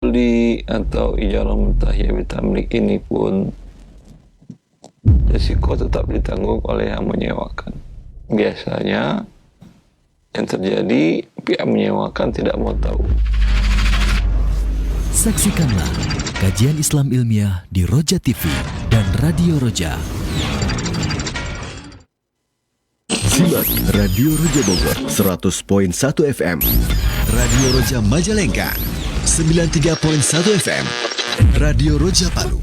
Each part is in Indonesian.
beli atau ijarah muntahiyah bitamlik ini pun risiko tetap ditanggung oleh yang menyewakan. Biasanya yang terjadi pihak menyewakan tidak mau tahu. Saksikanlah kajian Islam ilmiah di Roja TV dan Radio Roja. Simak Radio Roja Bogor 100.1 FM, Radio Roja Majalengka 93.1 FM, Radio Roja Palu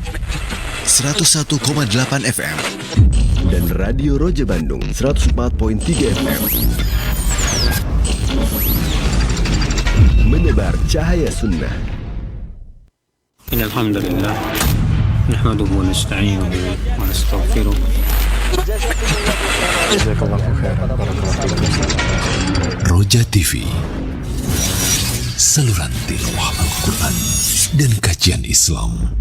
101,8 FM, dan Radio Roja Bandung 104.3 FM. Menebar cahaya sunnah. Alhamdulillah, nahmaduhu wa nasta'inuhu wa nastaghfiruh. Roja TV, saluran tilawah Al-Quran dan kajian Islam.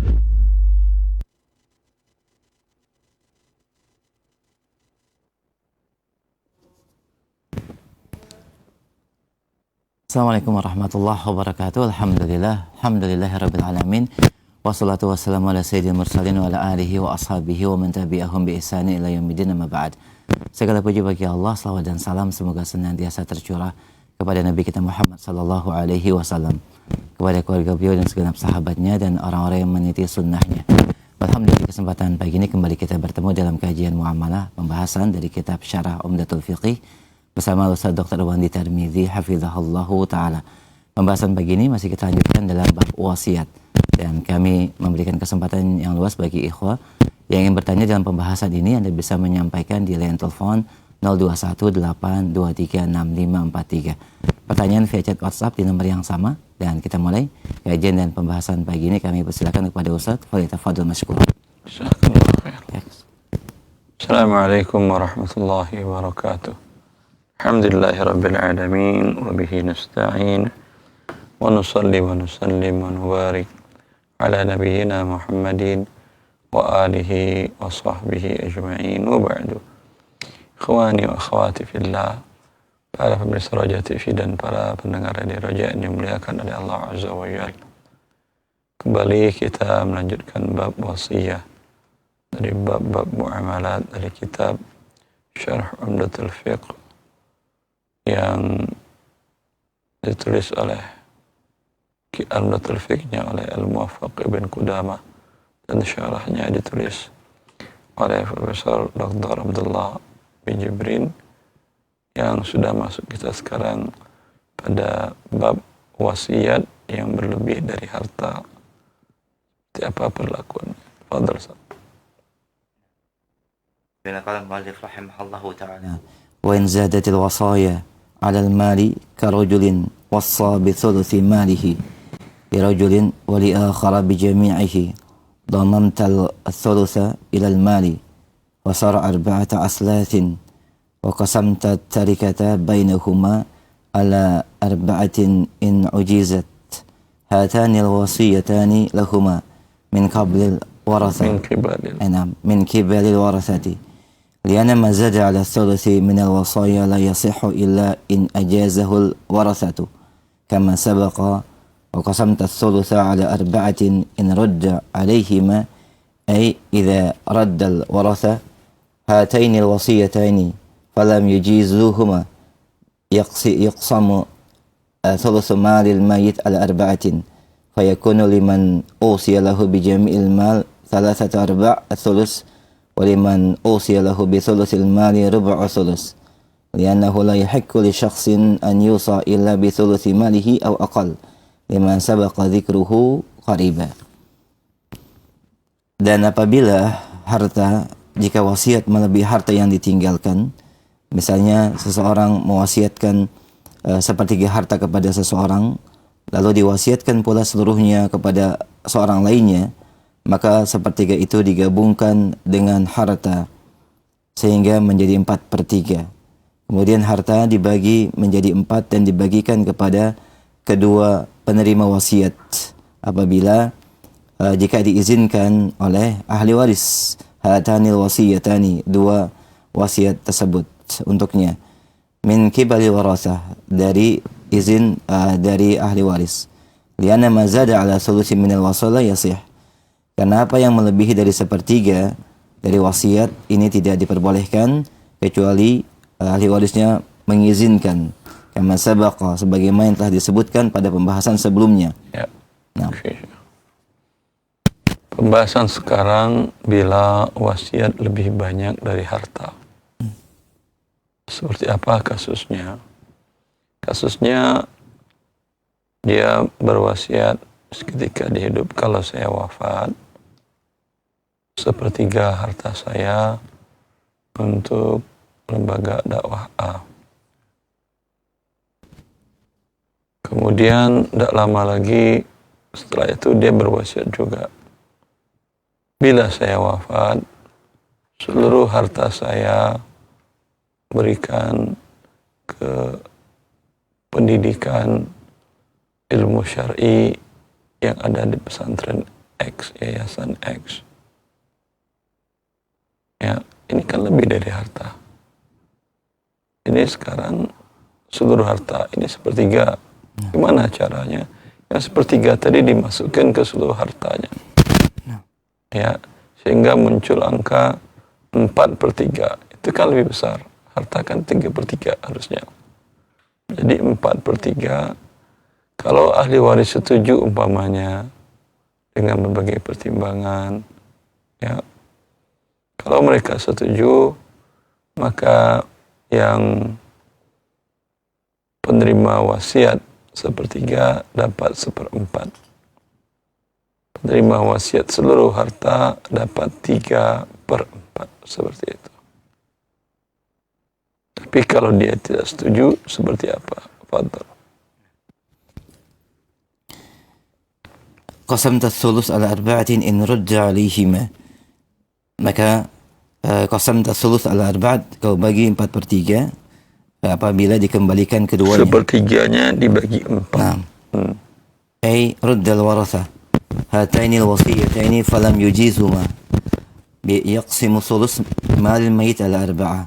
Assalamualaikum warahmatullahi wabarakatuh. Alhamdulillahirabbil alamin. Wassalatu wassalamu ala sayyidil mursalin wa ala alihi wa ashabihi wa man tabi'ahum bi ihsani ila yaumil amma ba'd. Segala puji bagi Allah, salawat dan salam semoga senantiasa tercurah kepada Nabi kita Muhammad sallallahu alaihi wasallam, kepada keluarga beliau dan segenap sahabatnya dan orang-orang yang meniti sunnahnya. Alhamdulillah, kesempatan pagi ini kembali kita bertemu dalam kajian muamalah, pembahasan dari kitab Syarah Umdatul Fiqih bersama Ustaz Dr. Wandi Tarmizi hafizahullahu taala. Pembahasan pagi ini masih kita lanjutkan dalam bab wasiat, dan kami memberikan kesempatan yang luas bagi ikhwah yang ingin bertanya dalam pembahasan ini. Anda bisa menyampaikan di line telepon 0218236543. Pertanyaan via chat WhatsApp di nomor yang sama, dan kita mulai kajian dan pembahasan pagi ini. Kami persilakan kepada Ustaz. Falyatafadhal mashkura. Assalamualaikum warahmatullahi wabarakatuh. Alhamdulillahirabbil alamin wa bihi nasta'in wa nusalli wa nusallim wa nubarik ala nabiyyina Muhammadin wa alihi wa sahbihi ajma'in wa ba'du. Ikhwani wa akhwati fillah, para pemirsa Roja TV dan para pendengar Radio Roja yang dimuliakan oleh Allah Azza wa Jalla. Kembali kita melanjutkan bab wasiyah dari bab-bab muamalat dari kitab Syarah Umdatul Fiqh yang ditulis oleh Umdatul Fiqhnya oleh Al-Muwaffaq Ibn Qudamah, dan syarahnya ditulis oleh Profesor Dr. Abdullah bin Jibrin, yang sudah masuk kita sekarang pada bab wasiat yang berlebih dari harta. Seperti apa perlakuannya? Fadhal Ustaz. Bila qala al-muallif rahimahullahu ta'ala, wa in zadatil wasaya 'ala al-mali karajulin wassa bi thuluthi malihi li rajulin wa li akhara bi jami'ihi damamta al-thulutha ila al-mali wa sara arba'ata aslathin wa qasamta at-tarikata bainahuma ala arba'atin in ujizat hatani al-wasiyatani lahuma min qabli al-warathah min qibali al-warathati لأن ما زاد على الثلث من الوصايا لا يصح إلا إن أجازه الورثة كما سبق وقسمت الثلث على أربعة إن رد عليهما أي إذا رد الورثة هاتين الوصيتين فلم يجيزوهما يقسم ثلث مال الميت على أربعة فيكون لمن أوصي له بجميع المال 3/4 الثلث ولمن أوصي له بثلث المال ربع ثلث لأنه لا يحق لشخص أن يوصى إلا بثلث ماله أو أقل لما سبق ذكره قريبا. Dan apabila harta, jika wasiat melebihi harta yang ditinggalkan, misalnya seseorang mewasiatkan sepertiga harta kepada seseorang, lalu diwasiatkan pula seluruhnya kepada seorang lainnya, maka sepertiga itu digabungkan dengan harta sehingga menjadi 4/3. Kemudian harta dibagi menjadi 4 dan dibagikan kepada kedua penerima wasiat apabila jika diizinkan oleh ahli waris. Hatanil wasiyatani, dua wasiat tersebut untuknya. Min qibali warasah, dari izin dari ahli waris. lianna ma zada ala thuluthi min al-wasaya yasih. Karena apa yang melebihi dari sepertiga dari wasiat ini tidak diperbolehkan kecuali ahli warisnya mengizinkan. Kama sabaqa, sebagaimana yang telah disebutkan pada pembahasan sebelumnya. Ya. Nah. Oke. Pembahasan sekarang bila wasiat lebih banyak dari harta. Seperti apa kasusnya? Kasusnya dia berwasiat ketika dia hidup, kalau saya wafat, sepertiga harta saya untuk lembaga dakwah A. Kemudian tidak lama lagi setelah itu dia berwasiat juga, bila saya wafat, seluruh harta saya berikan ke pendidikan ilmu syar'i yang ada di pesantren X, yayasan X. Ya, ini kan lebih dari harta. Ini sekarang seluruh harta, ini sepertiga. Gimana caranya? Yang sepertiga tadi dimasukkan ke seluruh hartanya. Ya, sehingga muncul angka 4/3. Itu kan lebih besar. Harta kan 3/3 harusnya. Jadi 4/3. Kalau ahli waris setuju umpamanya dengan berbagai pertimbangan, ya, kalau mereka setuju, maka yang penerima wasiat sepertiga dapat 1/4. Penerima wasiat seluruh harta dapat 3/4, seperti itu. Tapi kalau dia tidak setuju, seperti apa? Fadhal. Qasamta thuluth ala arba'atin in rudda alaihima. Maka qasamta thuluth ala arba'at, kau bagi 4/3 apabila dikembalikan keduanya. Sepertiganya dibagi 4. Nah. Ay rudda al-waratha hataini al-wasiyataini falam yujizuma yaqsimu thuluth mal al-mayit ala arba'ah.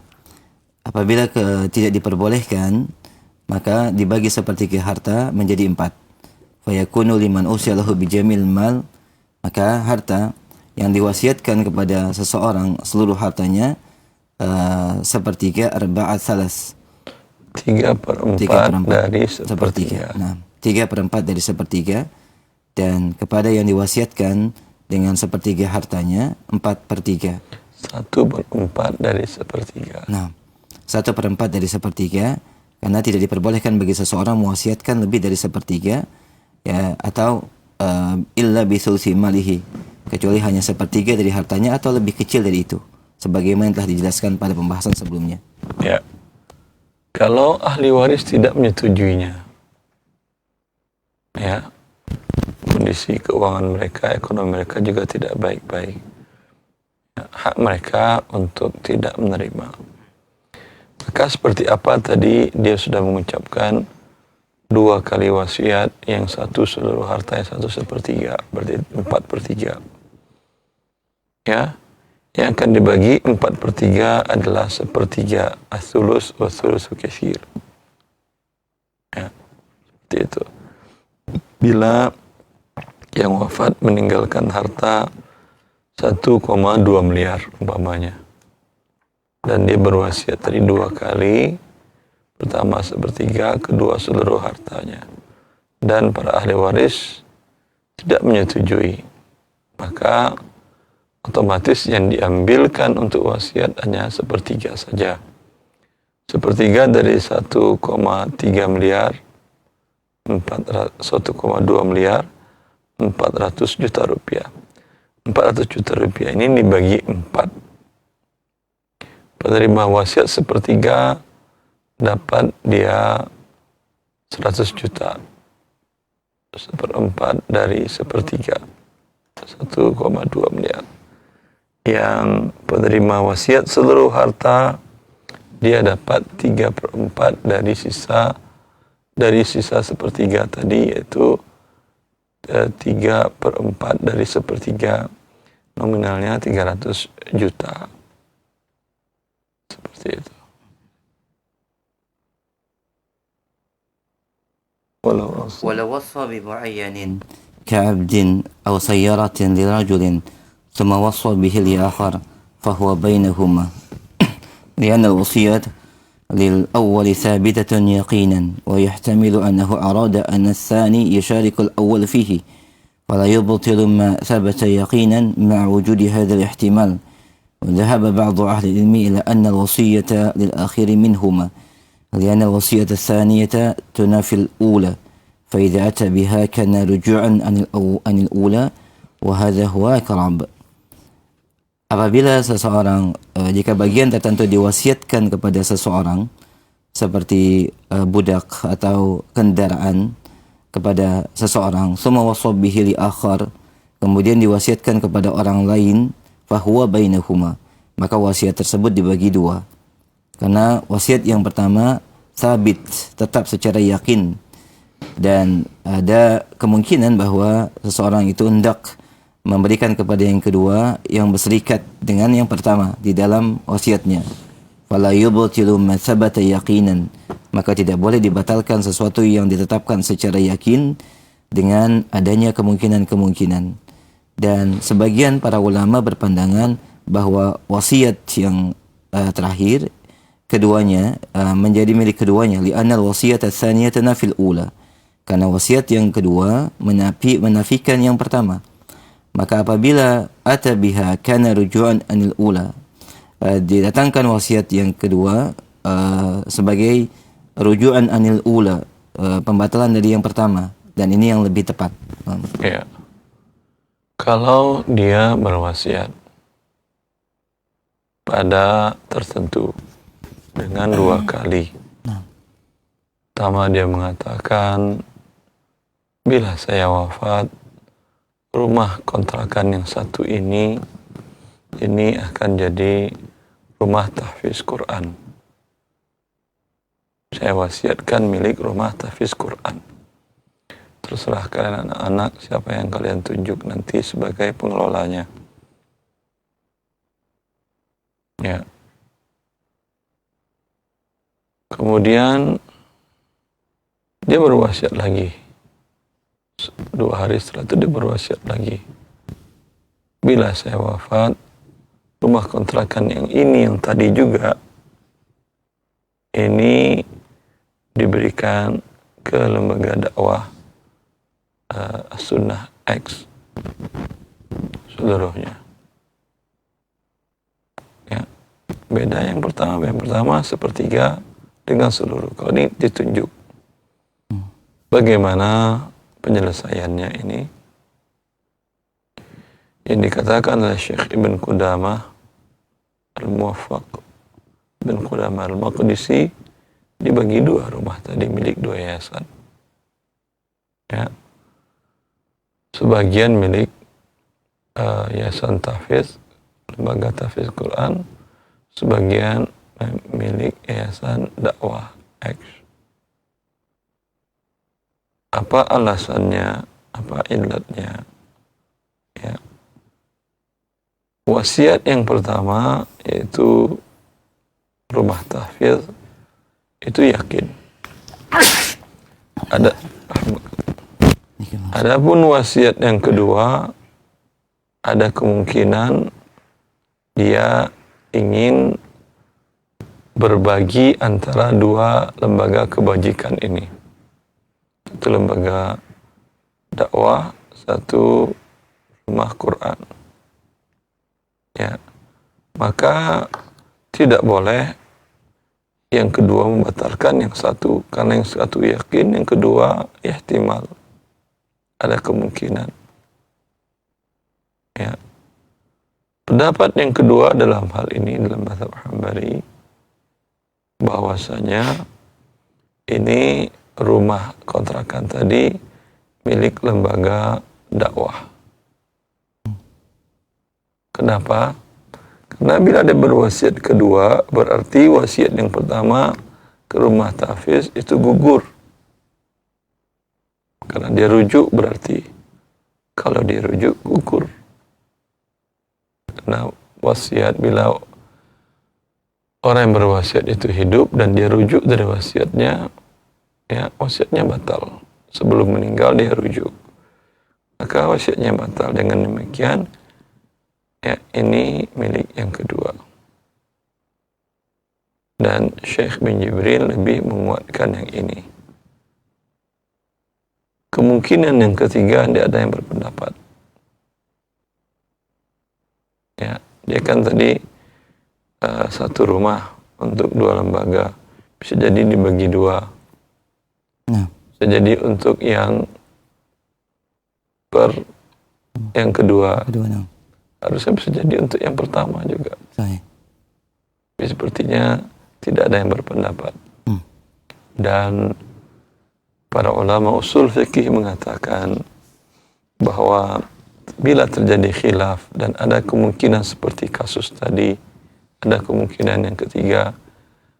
Apabila tidak diperbolehkan, maka dibagi sepertiga harta menjadi 4. Fayakunu liman usiya lahu bijamil mal, maka harta yang diwasiatkan kepada seseorang seluruh hartanya sepertiga arba'at salas. 3/4 dari sepertiga. Nah, 3/4 dari sepertiga, dan kepada yang diwasiatkan dengan sepertiga hartanya 4/3. 1/4 dari sepertiga. Nah, 1/4 dari sepertiga, karena tidak diperbolehkan bagi seseorang mewasiatkan lebih dari sepertiga, ya, atau illa bi thuluthi malihi, kecuali hanya sepertiga dari hartanya atau lebih kecil dari itu, sebagaimana yang telah dijelaskan pada pembahasan sebelumnya. Ya. Kalau ahli waris tidak menyetujuinya, ya, kondisi keuangan mereka, ekonomi mereka juga tidak baik-baik, ya, hak mereka untuk tidak menerima. Maka seperti apa tadi dia sudah mengucapkan 2 kali wasiat, yang satu seluruh harta, yang satu sepertiga, berarti 4/3. Ya, yang akan dibagi 4/3 adalah sepertiga as-sulus wa sulusu katsir. Ya, seperti itu. Bila yang wafat meninggalkan harta 1,2 miliar umpamanya, dan dia berwasiat tadi 2 kali, pertama sepertiga, kedua seluruh hartanya, dan para ahli waris tidak menyetujui, maka otomatis yang diambilkan untuk wasiat hanya sepertiga saja. Sepertiga dari 1,3 miliar, 1,2 miliar, 400 juta rupiah. 400 juta rupiah ini dibagi 4. Penerima wasiat sepertiga dapat dia 100 juta. 1/4 dari sepertiga, 1,2 miliar. Yang penerima wasiat seluruh harta, dia dapat 3/4 dari sisa sepertiga tadi, yaitu 3/4 dari sepertiga, nominalnya 300 juta. Seperti itu. ولو وصى بمعين كعبد أو سيارة لرجل ثم وصى به لآخر فهو بينهما لأن الوصية للأول ثابتة يقينا ويحتمل أنه أراد أن الثاني يشارك الأول فيه فلا يبطل ما ثبت يقينا مع وجود هذا الاحتمال. وذهب بعض أهل العلم إلى أن الوصية للآخر منهما لأن الوصية الثانية تنافي الأولى فإذا أتى بها كان رجوعا عن الأولى وهذا هو أقرب. Apabila seseorang jika bagian tertentu diwasiatkan kepada seseorang seperti budak atau kendaraan kepada seseorang, summa wasa bihi li akhar, kemudian diwasiatkan kepada orang lain, fahuwa bainahuma, maka wasiat tersebut dibagi dua. Karena wasiat yang pertama sabit, tetap secara yakin, dan ada kemungkinan bahwa seseorang itu hendak memberikan kepada yang kedua yang berserikat dengan yang pertama di dalam wasiatnya. Fala yubtilu ma thabata yaqinan, maka tidak boleh dibatalkan sesuatu yang ditetapkan secara yakin dengan adanya kemungkinan-kemungkinan. Dan sebagian para ulama berpandangan bahwa wasiat yang terakhir keduanya menjadi milik keduanya, li'anna al-wasiyat ats-tsaniyah tanafil ula, karena wasiat yang kedua menafikan yang pertama. Maka apabila ata biha kana rujuan anil ula, didatangkan wasiat yang kedua sebagai rujuan anil ula, pembatalan dari yang pertama, dan ini yang lebih tepat. Ya. Kalau dia berwasiat pada tertentu dengan dua kali. Pertama dia mengatakan, bila saya wafat, rumah kontrakan yang satu ini akan jadi rumah tahfiz Quran. Saya wasiatkan milik rumah tahfiz Quran. Terserah kalian anak-anak siapa yang kalian tunjuk nanti sebagai pengelolanya. Ya. Kemudian dia berwasiat lagi. 2 hari setelah itu dia berwasiat lagi. Bila saya wafat, rumah kontrakan yang ini, yang tadi juga, ini diberikan ke lembaga dakwah Sunnah X seluruhnya. Ya, beda yang pertama. Yang pertama sepertiga dengan seluruh. Kalau ini ditunjuk. Bagaimana penyelesaiannya ini? Yang dikatakan oleh Syekh Ibn Qudamah Al-Muwaffaq Ibn Qudamah Al-Maqdisi, dibagi 2 rumah tadi milik 2 yayasan. Ya. Sebagian milik yayasan tahfiz, lembaga tahfiz Quran, sebagian milik yayasan dakwah X. Apa alasannya? Apa illatnya? Ya. Wasiat yang pertama yaitu rumah tahfiz itu yakin. Adapun wasiat yang kedua, ada kemungkinan dia ingin berbagi antara 2 lembaga kebajikan ini. Satu lembaga dakwah, satu rumah Quran. Ya. Maka tidak boleh yang kedua membatalkan yang satu, karena yang satu yakin, yang kedua ihtimal, ada kemungkinan. Ya. Pendapat yang kedua dalam hal ini dalam mazhab Hambali, bahwasanya ini rumah kontrakan tadi milik lembaga dakwah. Kenapa? Karena bila ada berwasiat kedua, berarti wasiat yang pertama ke rumah tahfiz itu gugur. Karena dia rujuk berarti. Kalau dia rujuk, gugur. Karena wasiat, bila orang yang berwasiat itu hidup dan dia rujuk dari wasiatnya, ya wasiatnya batal. sebelum meninggal dia rujuk, maka wasiatnya batal. Dengan demikian, ya ini milik yang kedua. Dan Syekh bin Jibril lebih menguatkan yang ini. Kemungkinan yang ketiga, tidak ada yang berpendapat. Ya, dia kan tadi satu rumah untuk dua lembaga, bisa jadi dibagi dua. Bisa jadi untuk yang kedua. Harusnya bisa jadi untuk yang pertama juga. Tapi sepertinya tidak ada yang berpendapat. Dan para ulama usul fikih mengatakan bahwa bila terjadi khilaf dan ada kemungkinan seperti kasus tadi, ada kemungkinan yang ketiga,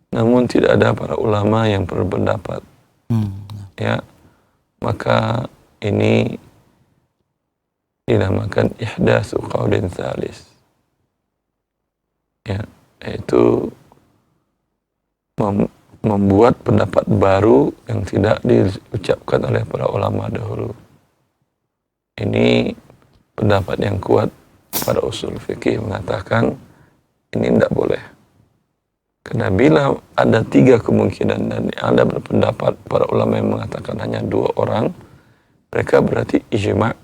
namun tidak ada para ulama yang berpendapat, ya, maka ini dinamakan ihdatsu qaulin tsalis, ya, yaitu membuat pendapat baru yang tidak diucapkan oleh para ulama dahulu. Ini pendapat yang kuat. Para usul fikih mengatakan ini tidak boleh. Karena bila ada tiga kemungkinan dan ada berpendapat para ulama yang mengatakan hanya dua orang, mereka berarti ijma'.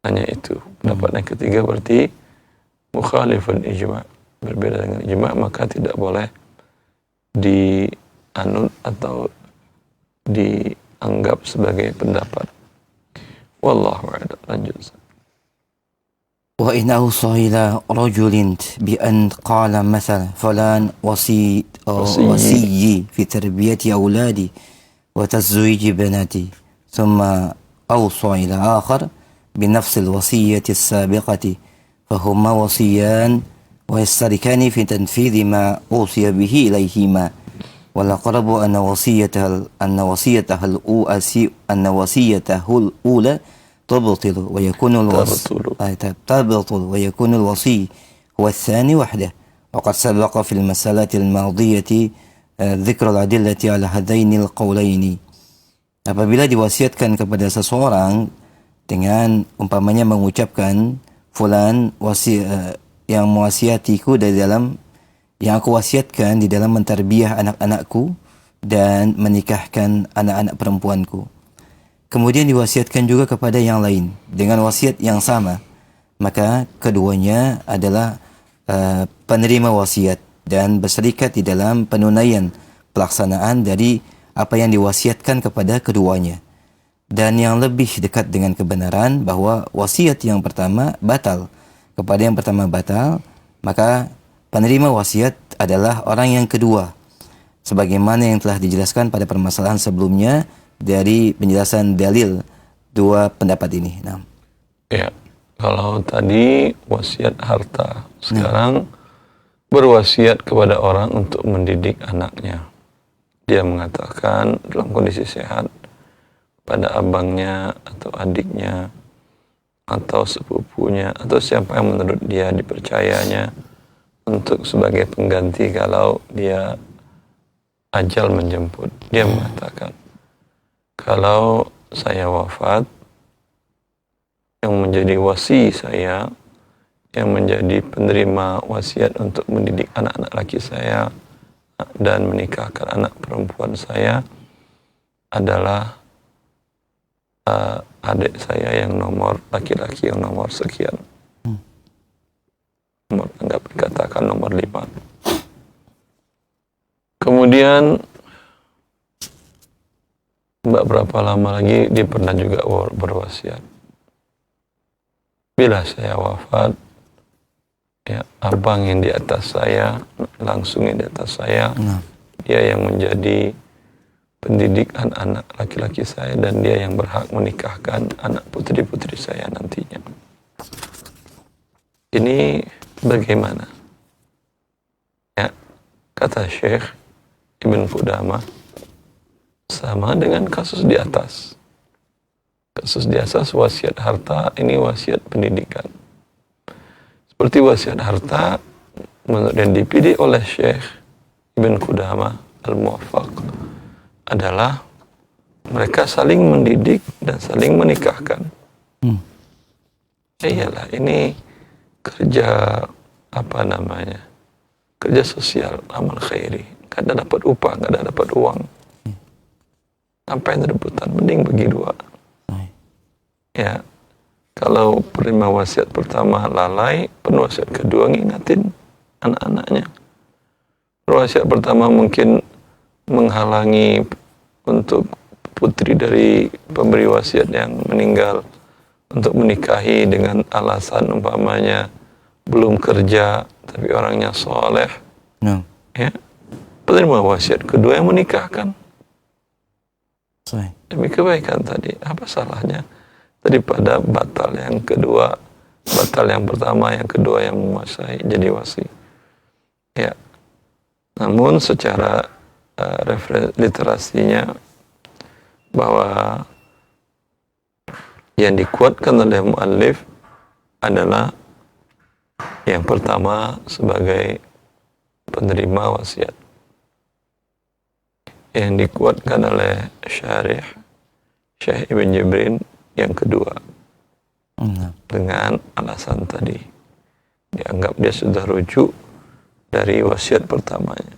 Hanya itu. Pendapat yang ketiga berarti mukhalifun ijma'. Berbeda dengan ijma', maka tidak boleh dianut atau dianggap sebagai pendapat. Wallahu a'lam. Lanjut. وإنه صهيل رجل بأن قال مثلا فلان وصي في تربية أولادي وتزويج بناتي ثم أوصى إلى آخر بنفس الوصية السابقة فهما وصيان ويشتركان في تنفيذ ما أوصي به إليهما والأقرب أن وصيته الأولى تبطل ويكون الوصي هو الثاني وحده وقد سبق في المسألة الماضية ذكر الأدلة على هذين القولين. Apabila diwasiatkan kepada seseorang dengan umpamanya mengucapkan fulan yang mewasiatiku dari dalam yang aku wasiatkan di dalam mentarbiyah anak-anakku dan menikahkan anak-anak perempuanku. Kemudian diwasiatkan juga kepada yang lain dengan wasiat yang sama, maka keduanya adalah penerima wasiat dan berserikat di dalam penunaian pelaksanaan dari apa yang diwasiatkan kepada keduanya. Dan yang lebih dekat dengan kebenaran bahwa wasiat yang pertama batal. Kepada yang pertama batal, maka penerima wasiat adalah orang yang kedua, sebagaimana yang telah dijelaskan pada permasalahan sebelumnya dari penjelasan dalil dua pendapat ini. Nah. Ya, kalau tadi wasiat harta, sekarang berwasiat kepada orang untuk mendidik anaknya. Dia mengatakan dalam kondisi sehat pada abangnya atau adiknya atau sepupunya atau siapa yang menurut dia dipercayanya untuk sebagai pengganti kalau dia ajal menjemput. Dia mengatakan, kalau saya wafat, yang menjadi wasi saya, yang menjadi penerima wasiat untuk mendidik anak-anak laki saya dan menikahkan anak perempuan saya adalah adik saya yang nomor laki-laki yang nomor sekian. Anggap dikatakan nomor 5. Kemudian berapa lama lagi dia pernah juga berwasiat, bila saya wafat, ya abang yang di atas saya, langsung yang di atas saya, dia yang menjadi pendidik anak-anak laki-laki saya dan dia yang berhak menikahkan anak putri-putri saya nantinya. Ini bagaimana? Ya, kata Syekh Ibn Qudamah, sama dengan kasus di atas. Kasus di atas wasiat harta, ini wasiat pendidikan. Seperti wasiat harta menurut yang dipilih oleh Syekh Ibn Qudamah Al-Muwaffaq adalah mereka saling mendidik dan saling menikahkan. Iyalah, ini kerja kerja sosial, amal khairi. Nggak ada dapat upah, nggak ada dapat uang. Ngapain rebutan? Mending bagi dua. Ya, kalau penerima wasiat pertama lalai, penwasiat kedua ngingatin anak-anaknya. Wasiat pertama mungkin menghalangi untuk putri dari pemberi wasiat yang meninggal untuk menikahi dengan alasan umpamanya belum kerja tapi orangnya soleh. Ya, penerima wasiat kedua yang menikahkan demi kebaikan tadi. Apa salahnya daripada batal yang kedua, batal yang pertama, yang kedua yang menguasai jadi wasi. Ya, namun secara literasinya bahwa yang dikuatkan oleh muallif adalah yang pertama sebagai penerima wasiat, yang dikuatkan oleh syarih Syekh Ibn Jibrin yang kedua dengan alasan tadi, dianggap dia sudah rujuk dari wasiat pertamanya.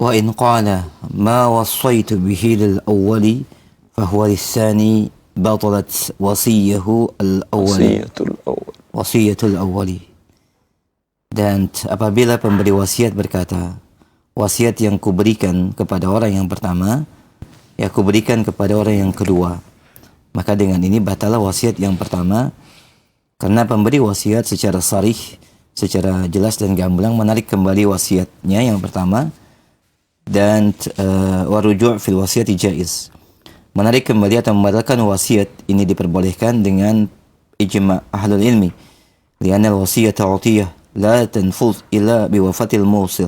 Wa in qala ma wassaitu bihi lil awwali fahuwa lis-tsani batalat wasiyatul awwali. Dan apabila pemberi wasiat berkata, wasiat yang kuberikan kepada orang yang pertama, ya kuberikan kepada orang yang kedua, maka dengan ini batal wasiat yang pertama, karena pemberi wasiat secara sarih, secara jelas dan gamblang menarik kembali wasiatnya yang pertama. Dan waruju' fil wasiyati jaiz, menarik kembali atau membatalkan wasiat ini diperbolehkan dengan ijma' ahlul ilmi, lianna al-wasiyata 'atiyah la tanfuz illa biwafatil musi,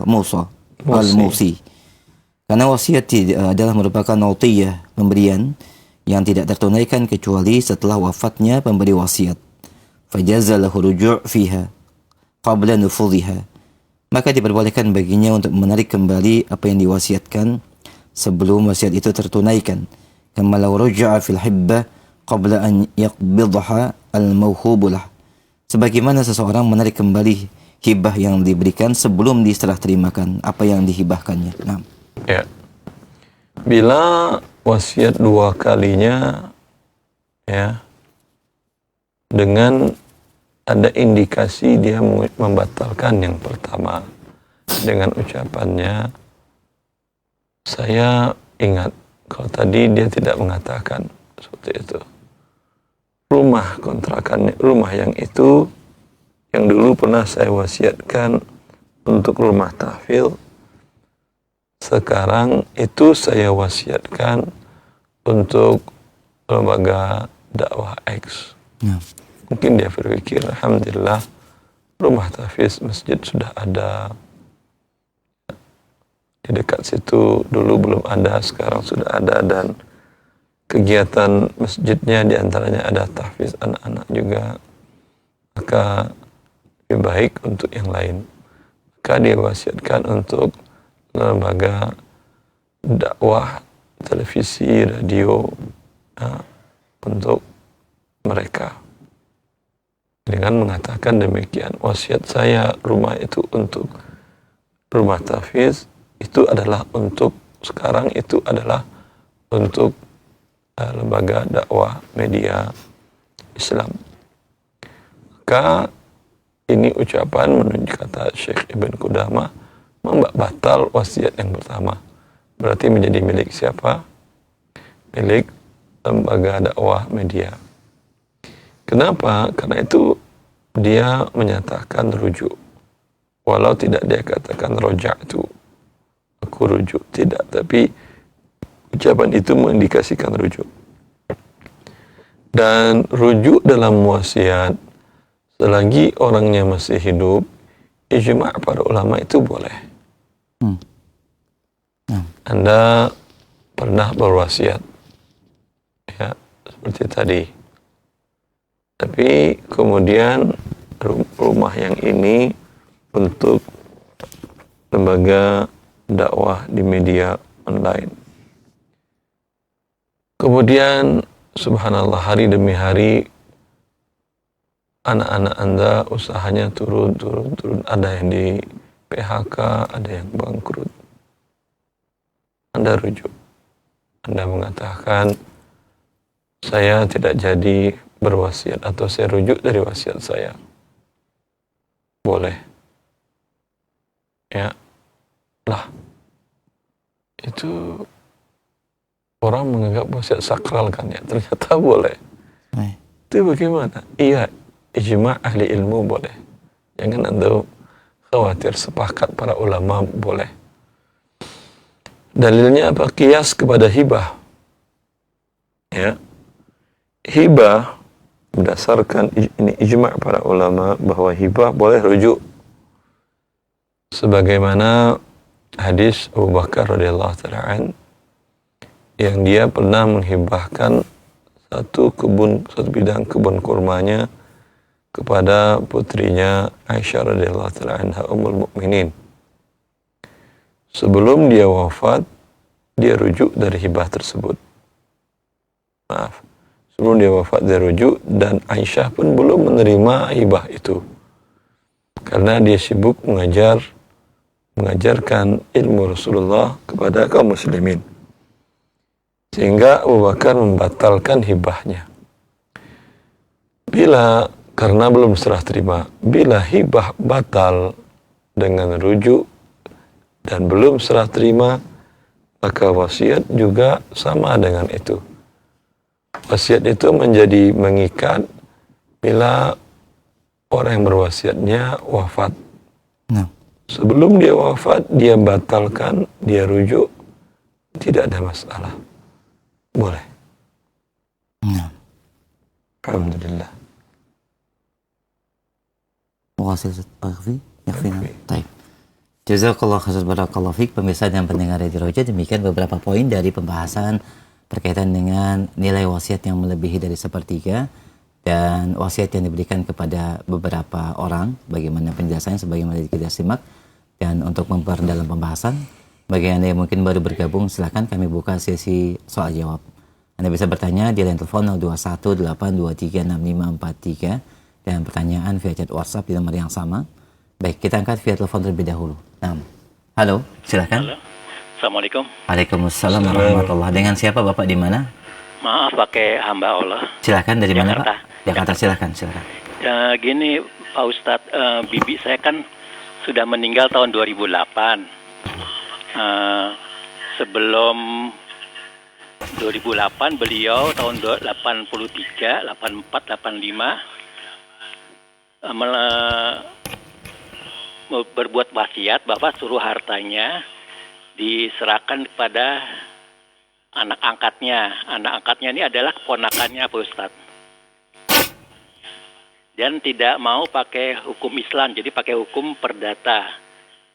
karena wasiat adalah merupakan 'atiyah, pemberian yang tidak tertunaikan kecuali setelah wafatnya pemberi wasiat. Fajaza lahu ruju' fiha qabla nufudhiha, maka diperbolehkan baginya untuk menarik kembali apa yang diwasiatkan sebelum wasiat itu tertunaikan. Kama law raja'a fil hibbah qabla an yaqbidha al-mawhubu lah, sebagaimana seseorang menarik kembali hibah yang diberikan sebelum diserah terimakan apa yang dihibahkannya. Nah. Ya. Bila wasiat dua kalinya, ya, dengan ada indikasi dia membatalkan yang pertama dengan ucapannya, saya ingat kalau tadi dia tidak mengatakan seperti itu. Rumah kontrakan, rumah yang itu yang dulu pernah saya wasiatkan untuk rumah tahfidz, sekarang itu saya wasiatkan untuk lembaga dakwah X. Mungkin dia berpikir, alhamdulillah rumah tahfidz masjid sudah ada di dekat situ, dulu belum ada, sekarang sudah ada, dan kegiatan masjidnya diantaranya ada tahfidz anak-anak juga, maka lebih baik untuk yang lain. Maka dia wasiatkan untuk lembaga dakwah televisi, radio, untuk mereka. Dengan mengatakan demikian, wasiat saya rumah itu untuk rumah tahfidz, itu adalah untuk sekarang, itu adalah untuk lembaga dakwah media Islam. Maka ini ucapan menunjuk kata Syekh Ibn Qudamah membatal wasiat yang pertama. Berarti menjadi milik siapa? Milik lembaga dakwah media. Kenapa? Karena itu dia menyatakan rujuk. Walau tidak dia katakan roja'tu, aku rujuk. Tidak, tapi ucapan itu mengindikasikan rujuk. Dan rujuk dalam wasiat, selagi orangnya masih hidup, ijma' para ulama itu boleh. Anda pernah berwasiat, ya, seperti tadi. Tapi kemudian rumah yang ini untuk lembaga dakwah di media online. Kemudian subhanallah, hari demi hari anak-anak Anda usahanya turun. Ada yang di PHK, ada yang bangkrut. Anda rujuk. Anda mengatakan, saya tidak jadi berwasiat atau saya rujuk dari wasiat saya. Boleh. Ya. Lah. Itu orang menganggap wasiat sakral kan ya. Ternyata boleh. Itu bagaimana? Iya, ijma' ahli ilmu boleh. Jangan Anda khawatir, sepakat para ulama boleh. Dalilnya apa? Qiyas kepada hibah. Ya. Hibah berdasarkan ini ijma' para ulama bahwa hibah boleh rujuk. Sebagaimana hadis Abu Bakar radhiyallahu ta'ala an yang dia pernah menghibahkan satu bidang kebun kurmanya kepada putrinya Aisyah radhiyallahu ta'ala anha ummul mukminin. Sebelum dia wafat, dia rujuk dari hibah tersebut. Maaf. Sebelum dia wafat, dia rujuk, dan Aisyah pun belum menerima hibah itu. Karena dia sibuk mengajarkan ilmu Rasulullah kepada kaum muslimin. Sehingga Abu Bakar membatalkan hibahnya. Karena belum serah terima, bila hibah batal dengan rujuk dan belum serah terima, maka wasiat juga sama dengan itu. Wasiat itu menjadi mengikat bila orang yang berwasiatnya wafat. Sebelum dia wafat, dia batalkan, dia rujuk, tidak ada masalah. Boleh. Alhamdulillah. Baik. Jazakallah khairan, barakallahu fiik. Pemirsa dan pendengar Radio Roja, demikian beberapa poin dari pembahasan berkaitan dengan nilai wasiat yang melebihi dari sepertiga dan wasiat yang diberikan kepada beberapa orang, bagaimana penjelasannya sebagaimana kita simak. Dan untuk memperdalam pembahasan, bagi Anda yang mungkin baru bergabung, silakan kami buka sesi soal jawab. Anda bisa bertanya di line telepon 0218236543 dan pertanyaan via chat WhatsApp di nomor yang sama. Baik, kita angkat via telepon terlebih dahulu. Halo, silakan. Halo. Assalamualaikum. Waalaikumsalam warahmatullahi. Dengan siapa Bapak, di mana? Maaf, pakai hamba Allah. Silakan, dari mana Jakarta. Pak? Jakarta, silakan. Ya, gini Pak Ustadz, bibi saya kan sudah meninggal tahun 2008. Sebelum 2008 beliau tahun 83, 84, 85 berbuat wasiat bahwa seluruh hartanya diserahkan kepada anak angkatnya. Anak angkatnya ini adalah keponakannya Pak Ustadz. Dan tidak mau pakai hukum Islam, jadi pakai hukum perdata.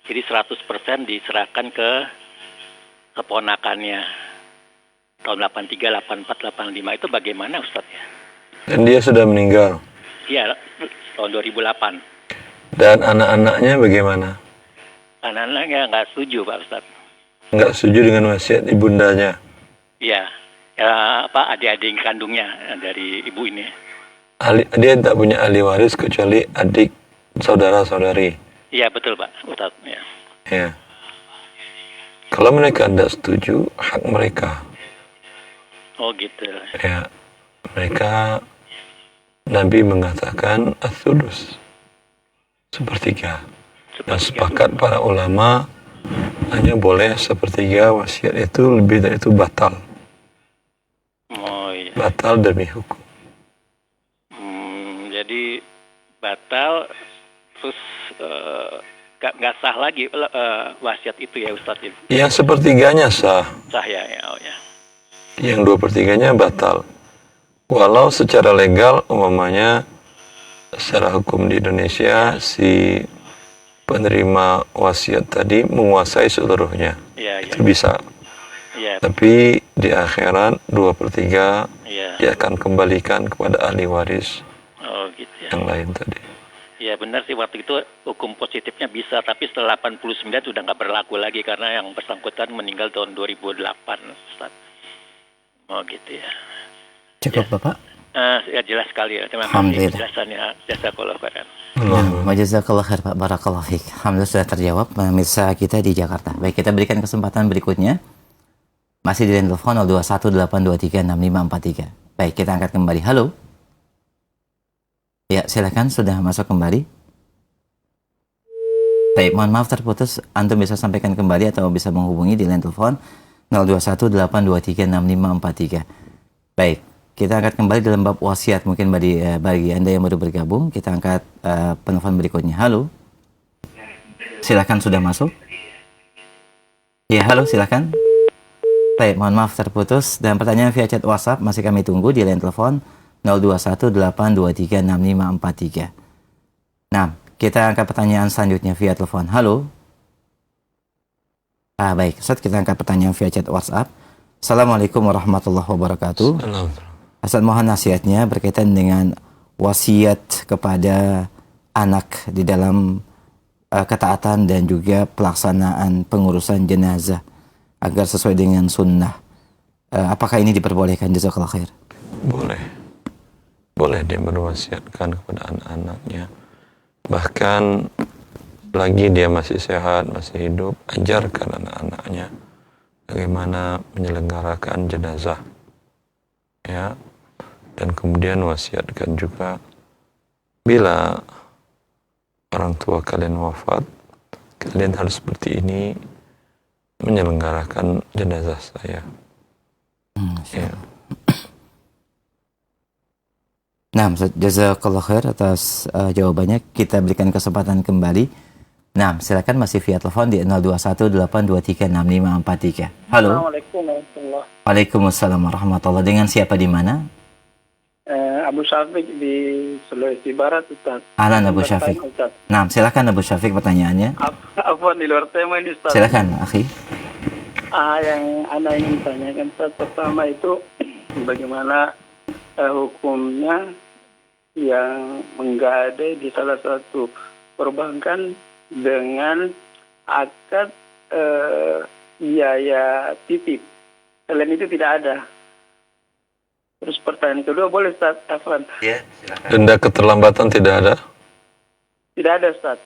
Jadi 100% diserahkan ke keponakannya. Tahun 83, 84, 85 itu bagaimana Ustadz ya? Dan dia sudah meninggal. Iya, tahun 2008. Dan anak-anaknya bagaimana? Anak-anaknya nggak setuju Pak Ustadz. Nggak setuju dengan wasiat ibundanya? Iya, adik-adik kandungnya dari ibu ini. Dia tak punya ahli waris kecuali adik saudara-saudari. Iya betul Pak Ustadz. Ya. Ya. Kalau mereka tidak setuju, hak mereka. Oh gitu. Ya, mereka, Nabi mengatakan as-sulus, sepertiga. Dan sepakat para ulama hanya boleh sepertiga, wasiat itu lebih dari itu batal. Oh iya. Batal demi hukum. Jadi batal, terus nggak sah lagi wasiat itu ya Ustadz? Yang sepertiganya sah. Sah ya, oh ya. Yang 2/3 batal. Walau secara legal, umpamanya secara hukum di Indonesia, si penerima wasiat tadi menguasai seluruhnya. Ya, itu bisa. Ya. Tapi di akhirat 2/3 ya. dia akan kembalikan kepada ahli waris. Oh gitu ya. Yang lain tadi. Ya benar sih, waktu itu hukum positifnya bisa, tapi setelah 89 sudah nggak berlaku lagi karena yang bersangkutan meninggal tahun 2008 Ustaz. Oh gitu ya. Cukup Bapak? Ya jelas sekali ya. Terima kasih Alhamdulillah. penjelasannya. Jazakallah khairan. Jazakallah khair Pak, barakallahu fiik. Alhamdulillah sudah terjawab pemirsa kita di Jakarta. Baik, kita berikan kesempatan berikutnya. Masih di line telepon 0218236543. Baik, kita angkat kembali. Halo. Ya, silakan sudah masuk kembali. Baik, mohon maaf terputus. Antum bisa sampaikan kembali atau bisa menghubungi di line telepon 0218236543. Baik, kita angkat kembali dalam bab wasiat. Mungkin bagi Anda yang baru bergabung, kita angkat penelpon berikutnya. Halo. Silakan sudah masuk. Ya, halo, silakan. Baik, mohon maaf terputus. Dan pertanyaan via chat WhatsApp masih kami tunggu di line telepon 0218236543. Nah, kita angkat pertanyaan selanjutnya via telepon. Halo. Baik, Ustaz, kita angkat pertanyaan via chat WhatsApp. Assalamualaikum warahmatullahi wabarakatuh. Ustaz, mohon nasihatnya berkaitan dengan wasiat kepada anak di dalam ketaatan dan juga pelaksanaan pengurusan jenazah agar sesuai dengan sunnah. Apakah ini diperbolehkan? Jazakallah khair. Boleh dia berwasiatkan kepada anak-anaknya. Bahkan lagi dia masih sehat, masih hidup, ajarkan anak-anaknya bagaimana menyelenggarakan jenazah. Ya. Dan kemudian wasiatkan juga, bila orang tua kalian wafat, kalian harus seperti ini menyelenggarakan jenazah saya. Ya. Nah, jazakallah khair atas jawabannya. Kita berikan kesempatan kembali. Nah, silakan masih via telepon di 0218236543. Halo. Assalamualaikum warahmatullahi. Waalaikumsalam warahmatullahi. Dengan siapa di mana? Abu Syafiq di Sulawesi Barat, Ustaz. Ahlan Abu Syafiq. Nah, silakan Abu Syafiq pertanyaannya. Apa di luar tema ini, Ustaz? Silakan, akhi. Yang Anda ingin tanyakan, Ustaz, pertama itu bagaimana hukumnya yang menggadai di salah satu perbankan dengan akad biaya titip. Selain itu tidak ada. Terus pertanyaan kedua, boleh Ustaz? Afwan. Ya, silakan. Denda keterlambatan tidak ada? Tidak ada, Ustaz.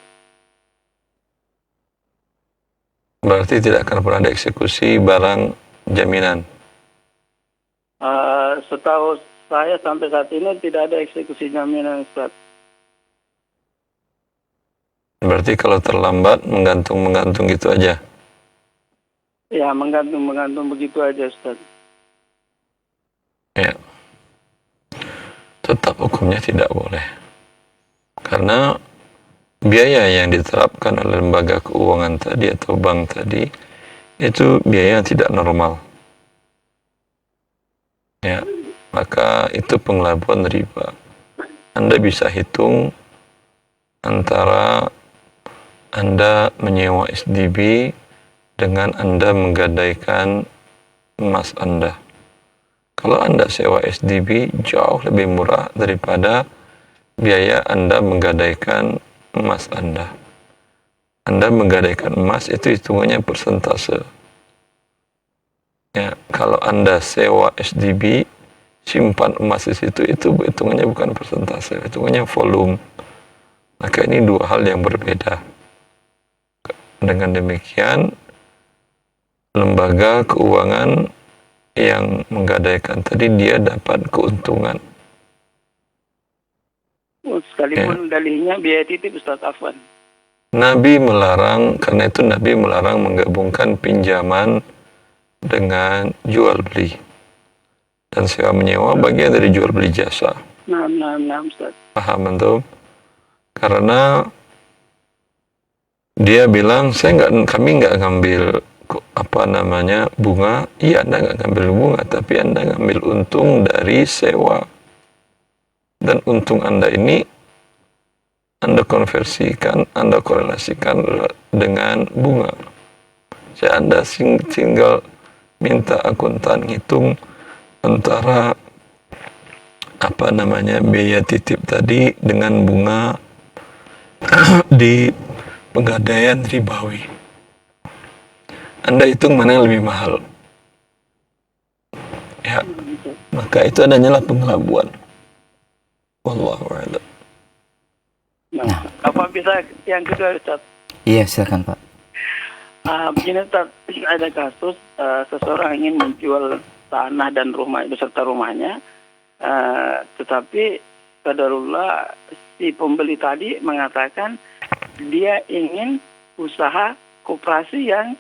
Berarti tidak akan pernah ada eksekusi barang jaminan. Setahu saya sampai saat ini tidak ada eksekusi jaminan, Ustaz. Berarti kalau terlambat menggantung gitu aja. Ya, menggantung begitu aja, Ustaz. Ya. Tetap hukumnya tidak boleh. Karena biaya yang diterapkan oleh lembaga keuangan tadi atau bank tadi itu biaya yang tidak normal. Ya, maka itu pengelabuan riba. Anda bisa hitung antara Anda menyewa SDB dengan Anda menggadaikan emas Anda. Kalau Anda sewa SDB jauh lebih murah daripada biaya Anda menggadaikan emas Anda. Anda menggadaikan emas itu hitungannya persentase. Ya, kalau Anda sewa SDB, simpan emas di situ, itu hitungannya bukan persentase, hitungannya volume. Maka ini dua hal yang berbeda. Dengan demikian, lembaga keuangan yang menggadaikan tadi dia dapat keuntungan. Sekalipun dalihnya biaya titip, Ustaz, afwan. Nabi melarang, karena itu Nabi melarang menggabungkan pinjaman dengan jual beli. Dan sewa menyewa bagian dari jual beli jasa. Nah, Ustaz. Paham antum? Karena dia bilang kami nggak ngambil bunga. Iya, Anda nggak ngambil bunga, tapi Anda ngambil untung dari sewa. Dan untung Anda ini Anda konversikan, Anda korelasikan dengan bunga. Jadi Anda tinggal minta akuntan hitung antara biaya titip tadi dengan bunga di penggadaian ribawi. Anda hitung mana yang lebih mahal. Ya, maka itu hanyalah pengelabuan. Wallahu a'lam. Nah, apa bisa yang kedua Ustaz? Iya, silakan Pak. Begini Ustaz, ada kasus seseorang ingin menjual tanah dan rumah beserta rumahnya, tetapi qadarullah si pembeli tadi mengatakan dia ingin usaha koperasi yang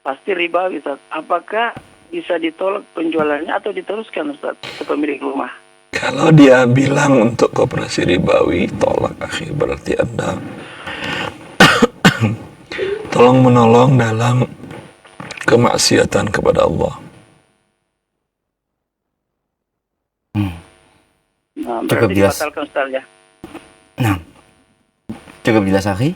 pasti ribawi Ustaz. Apakah bisa ditolak penjualannya atau diteruskan Ustaz ke pemilik rumah? Kalau dia bilang untuk koperasi ribawi, tolak akhi, berarti Anda tolong menolong dalam kemaksiatan kepada Allah. Nah, Cukup berarti jelas. dibatalkan Ustaz ya. Nah, cukup jelas akhi.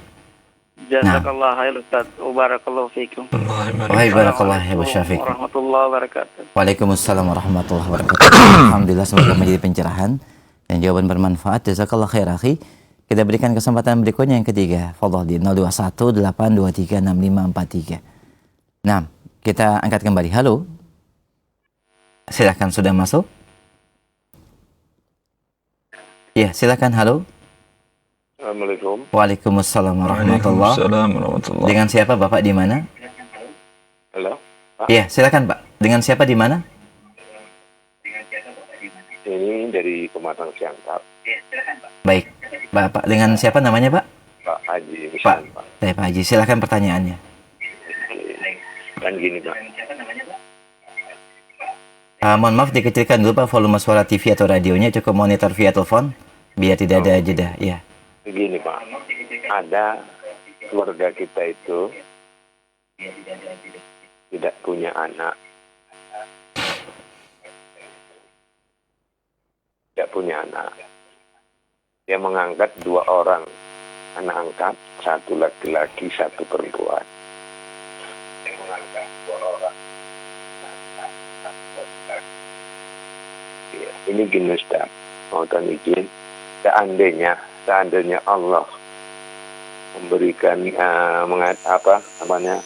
Jazakallah khair Ustaz. Barakallahu fiikum. Wahai barakallah ya Syafiq. Warahmatullahi wabarakatuh. Waalaikumsalam warahmatullahi wabarakatuh. Alhamdulillah, semoga menjadi pencerahan dan jawaban bermanfaat. Jazakallah khair akhi. Kita berikan kesempatan berikutnya yang ketiga. Fadhal di 0218236543. Nah, kita angkat kembali. Halo. Silakan, sudah masuk? Ya, silakan. Halo. Assalamualaikum. Waalaikumsalam warahmatullahi. Waalaikumsalam warahmatullahi. Dengan siapa Bapak, di mana? Halo. Pak. Iya, silakan Pak. Dengan siapa, di mana? Ini dari Pematang Siantar. Baik. Bapak dengan siapa namanya, Pak? Pak Haji. Pak. Pak. Saya Pak Haji. Silakan pertanyaannya. Kan gini Pak. Mohon maaf, dikecilkan dulu Pak volume suara TV atau radionya. Cukup monitor via telepon biar tidak ada jeda. Ya. Begini Pak. Ada keluarga kita itu tidak punya anak. Tidak punya anak. Dia mengangkat 2 orang anak angkat, 1 laki-laki, 1 perempuan. Dia mengangkat 2 orang. Ya, ini gini Ustaz, mohon izin, seandainya Allah memberikan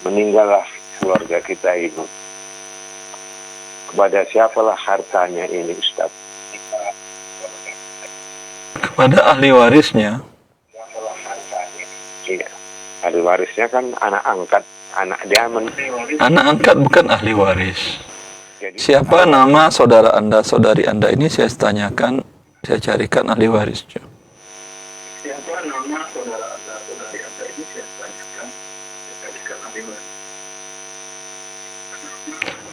meninggallah keluarga kita ini, kepada siapalah hartanya ini Ustaz? Kepada ahli warisnya. Iya, ahli warisnya kan anak angkat, anak dia Anak angkat bukan ahli waris. jadi Siapa nama saudara Anda, saudari Anda ini saya tanyakan, saya carikan ahli warisnya. Siapa nama saudara Anda, saudari Anda ini saya tanyakan, saya carikan ahli waris.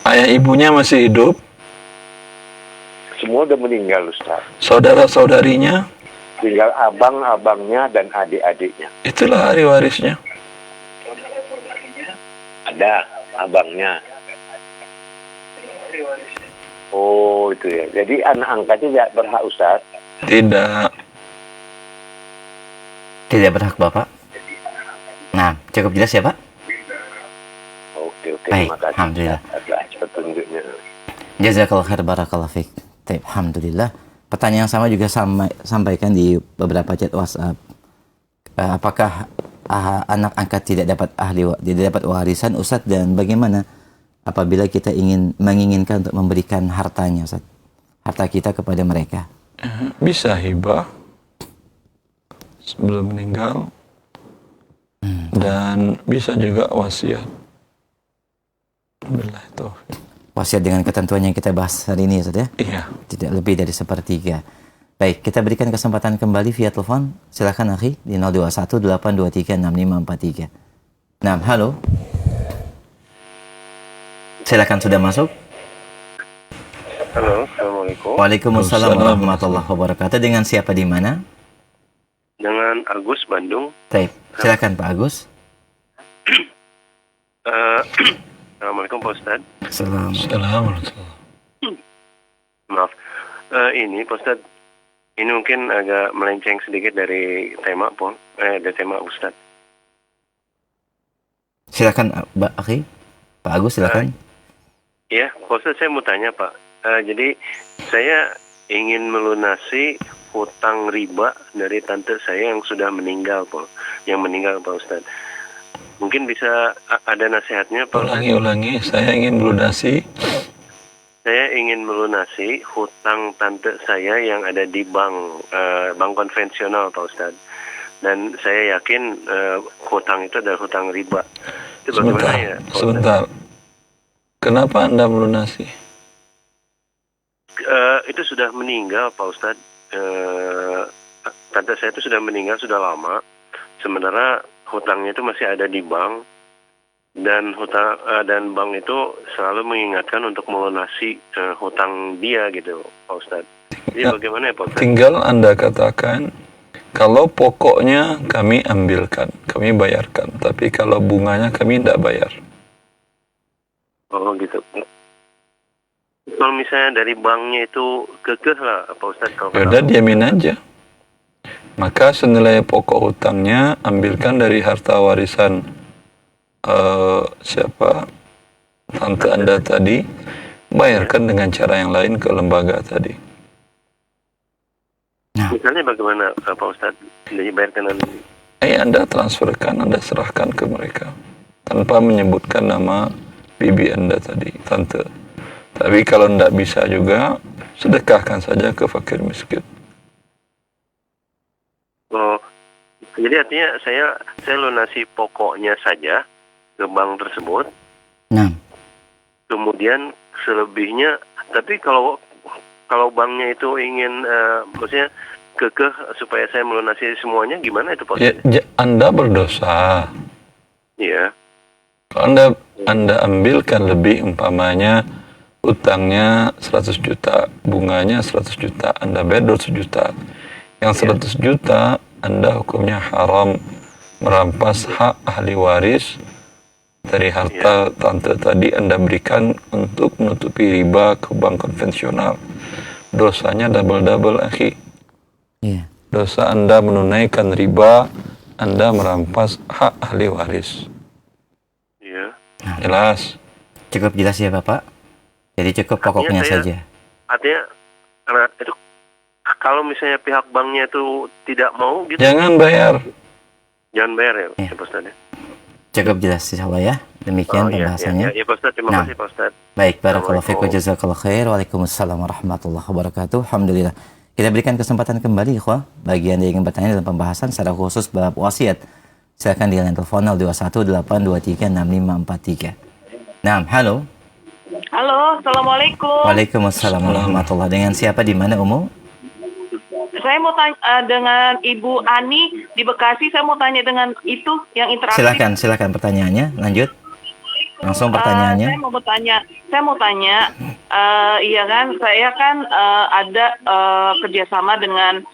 Ayah ibunya masih hidup, semua udah meninggal Ustaz. saudara-saudarinya, Tinggal abang-abangnya dan adik-adiknya. itulah ahli warisnya. Ada abangnya. Oh itu ya. Jadi anak angkatnya tidak berhak Ustaz. Tidak. Tidak berhak Bapak. Nah, cukup jelas ya Pak? Oke. Baik, Terima kasih. alhamdulillah. Atas petunjuknya. Jazakallah khair, barakallah fiik. Alhamdulillah. Pertanyaan yang sama juga sampaikan di beberapa chat WhatsApp. Apakah anak angkat tidak dapat warisan Ustaz, dan bagaimana apabila kita menginginkan untuk memberikan hartanya Ustaz? Harta kita kepada mereka. Bisa hibah sebelum meninggal, dan bisa juga wasiat. Billah taufiq. Wasiat dengan ketentuan yang kita bahas hari ini Ustaz ya? Iya. Tidak lebih dari 1/3. Baik, kita berikan kesempatan kembali via telepon. Silakan akhi di 0218236543. Nah, halo. Silakan, sudah masuk. Halo, Assalamualaikum. Waalaikumsalam warahmatullahi wabarakatuh. Dengan siapa, di mana? Dengan Agus Bandung. Baik, silakan Pak Agus. Assalamualaikum Pak Ustadz. Assalamualaikum. Maaf. Ini Pak Ustadz, ini mungkin agak melenceng sedikit dari tema dari tema Ustadz. Silakan Pak akhi. Pak Agus silakan. Iya, Pak Ustadz, saya mau tanya Pak. Jadi saya ingin melunasi hutang riba dari tante saya yang sudah meninggal Pak. Yang meninggal Pak Ustadz. Mungkin bisa ada nasihatnya Pak. Ulangi, saya ingin melunasi Saya ingin melunasi hutang tante saya yang ada di bank konvensional, Pak Ustadz. Dan saya yakin hutang itu adalah hutang riba. Itu bagaimana ya, Pak Ustadz? Sebentar. Kenapa Anda melunasi? Itu sudah meninggal, Pak Ustadz. Tante saya itu sudah meninggal, sudah lama. Sementara hutangnya itu masih ada di bank. Dan bank itu selalu mengingatkan untuk melunasi hutang dia gitu, Pak Ustadz. Jadi bagaimana ya, Pak Ustadz? Tinggal Anda katakan, kalau pokoknya kami ambilkan, kami bayarkan. Tapi kalau bunganya kami tidak bayar. Oh gitu. Kalau misalnya dari banknya itu kekeh lah, Pak Ustadz. Yaudah, diamin aja. Maka senilai pokok hutangnya ambilkan dari harta warisan siapa tante Anda tadi, bayarkan dengan cara yang lain ke lembaga tadi. Misalnya bagaimana, Pak Ustadz? Dibayarkan Anda transferkan, Anda serahkan ke mereka tanpa menyebutkan nama bibi Anda tadi, tante. Tapi kalau tidak bisa juga, sedekahkan saja ke fakir miskin. Oh, jadi artinya saya lunasi pokoknya saja ke bank tersebut. Nah. Kemudian selebihnya, tapi kalau banknya itu ingin, maksudnya kekeh supaya saya melunasi semuanya, gimana itu, Pak? Ya, Anda berdosa. Iya. Kalau Anda ambilkan lebih, umpamanya utangnya 100 juta, bunganya 100 juta, Anda bayar 200 juta. Yang 100 juta, Anda hukumnya haram merampas hak ahli waris dari harta tante tadi Anda berikan untuk menutupi riba ke bank konvensional. Dosanya double-double, akhi. Dosa Anda menunaikan riba, Anda merampas hak ahli waris. Iya. Jelas? Cukup jelas ya, Bapak? Jadi cukup pokoknya saja. Artinya, karena itu kalau misalnya pihak banknya itu tidak mau gitu, jangan bayar. Jangan bayar ya, Pak Ustadz. Cukup jelas insya Allah ya. Demikian pembahasannya. Ya, Pak Ustadz, terima kasih Pak Ustadz. Baik, barakallahu fikum, jazakallahu khair. Waalaikumsalam warahmatullahi wabarakatuh. Alhamdulillah. Kita berikan kesempatan kembali, ikhwah, bagi Anda yang ingin bertanya dalam pembahasan secara khusus bab wasiat. Silakan di line telepon 0218236543. Nah, halo. Halo, assalamualaikum. Waalaikumsalam warahmatullahi. Dengan siapa di mana, Umu? Saya mau tanya dengan Ibu Ani di Bekasi. Saya mau tanya dengan itu yang interaktif. Silakan pertanyaannya. Lanjut. Langsung pertanyaannya. Saya mau tanya. Iya kan, saya kan ada kerjasama dengan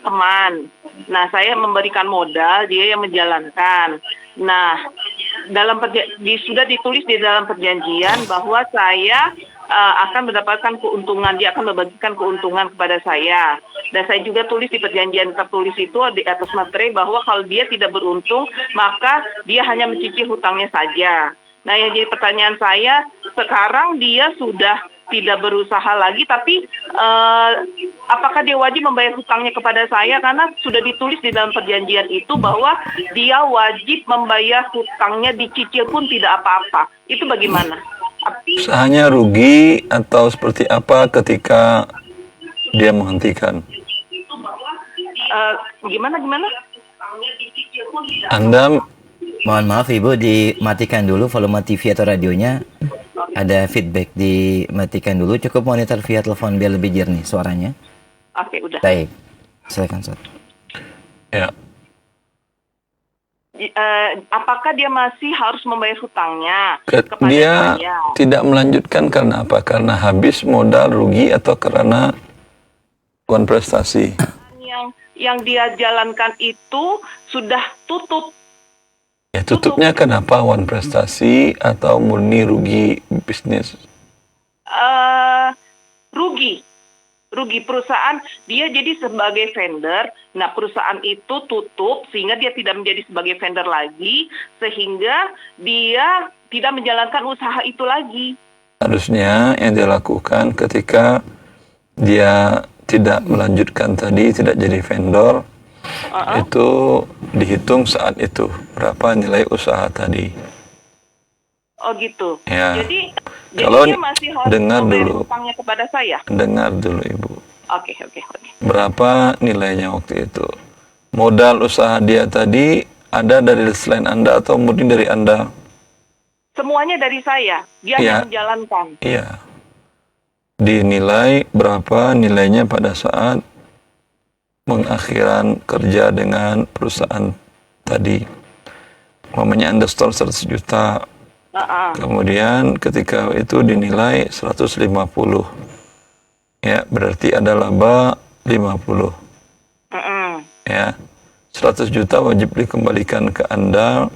teman. Nah, saya memberikan modal, dia yang menjalankan. Nah, sudah ditulis di dalam perjanjian bahwa saya akan mendapatkan keuntungan, dia akan membagikan keuntungan kepada saya. Dan saya juga tulis di perjanjian tertulis itu di atas materai bahwa kalau dia tidak beruntung, maka dia hanya mencicil hutangnya saja. Nah, yang jadi pertanyaan saya, sekarang dia sudah tidak berusaha lagi, tapi apakah dia wajib membayar hutangnya kepada saya? Karena sudah ditulis di dalam perjanjian itu bahwa dia wajib membayar hutangnya, dicicil pun tidak apa-apa. Itu bagaimana? Usahanya rugi atau seperti apa ketika dia menghentikan? Gimana? Anda, mohon maaf Ibu, dimatikan dulu volume TV atau radionya. Ada feedback, dimatikan dulu. Cukup monitor via telepon biar lebih jernih suaranya. Oke, udah. Baik, silakan Ustaz. Ya. Apakah dia masih harus membayar hutangnya kepada dia saya? Tidak melanjutkan karena apa? Karena habis modal, rugi, atau karena bukan prestasi? Yang dia jalankan itu sudah tutup. Ya, tutupnya kenapa? Wan prestasi atau murni rugi bisnis? Rugi perusahaan, dia jadi sebagai vendor. Nah, perusahaan itu tutup sehingga dia tidak menjadi sebagai vendor lagi, sehingga dia tidak menjalankan usaha itu lagi. Harusnya yang dia lakukan ketika dia tidak melanjutkan tadi, tidak jadi vendor, itu dihitung saat itu berapa nilai usaha tadi. Oh gitu. Ya. Jadi Jadi Kalau dia masih harus dengar membayar dulu. hutangnya kepada saya. Dengar dulu Ibu. Oke. Berapa nilainya waktu itu? Modal usaha dia tadi ada dari selain Anda atau murni dari Anda? Semuanya dari saya. Dia Iya. hanya menjalankan. Iya. Dinilai berapa nilainya pada saat pengakhiran kerja dengan perusahaan tadi. Umpamanya Anda store 100 juta. Kemudian ketika itu dinilai 150. Ya, berarti ada laba 50. Ya. 100 juta wajib dikembalikan ke Anda.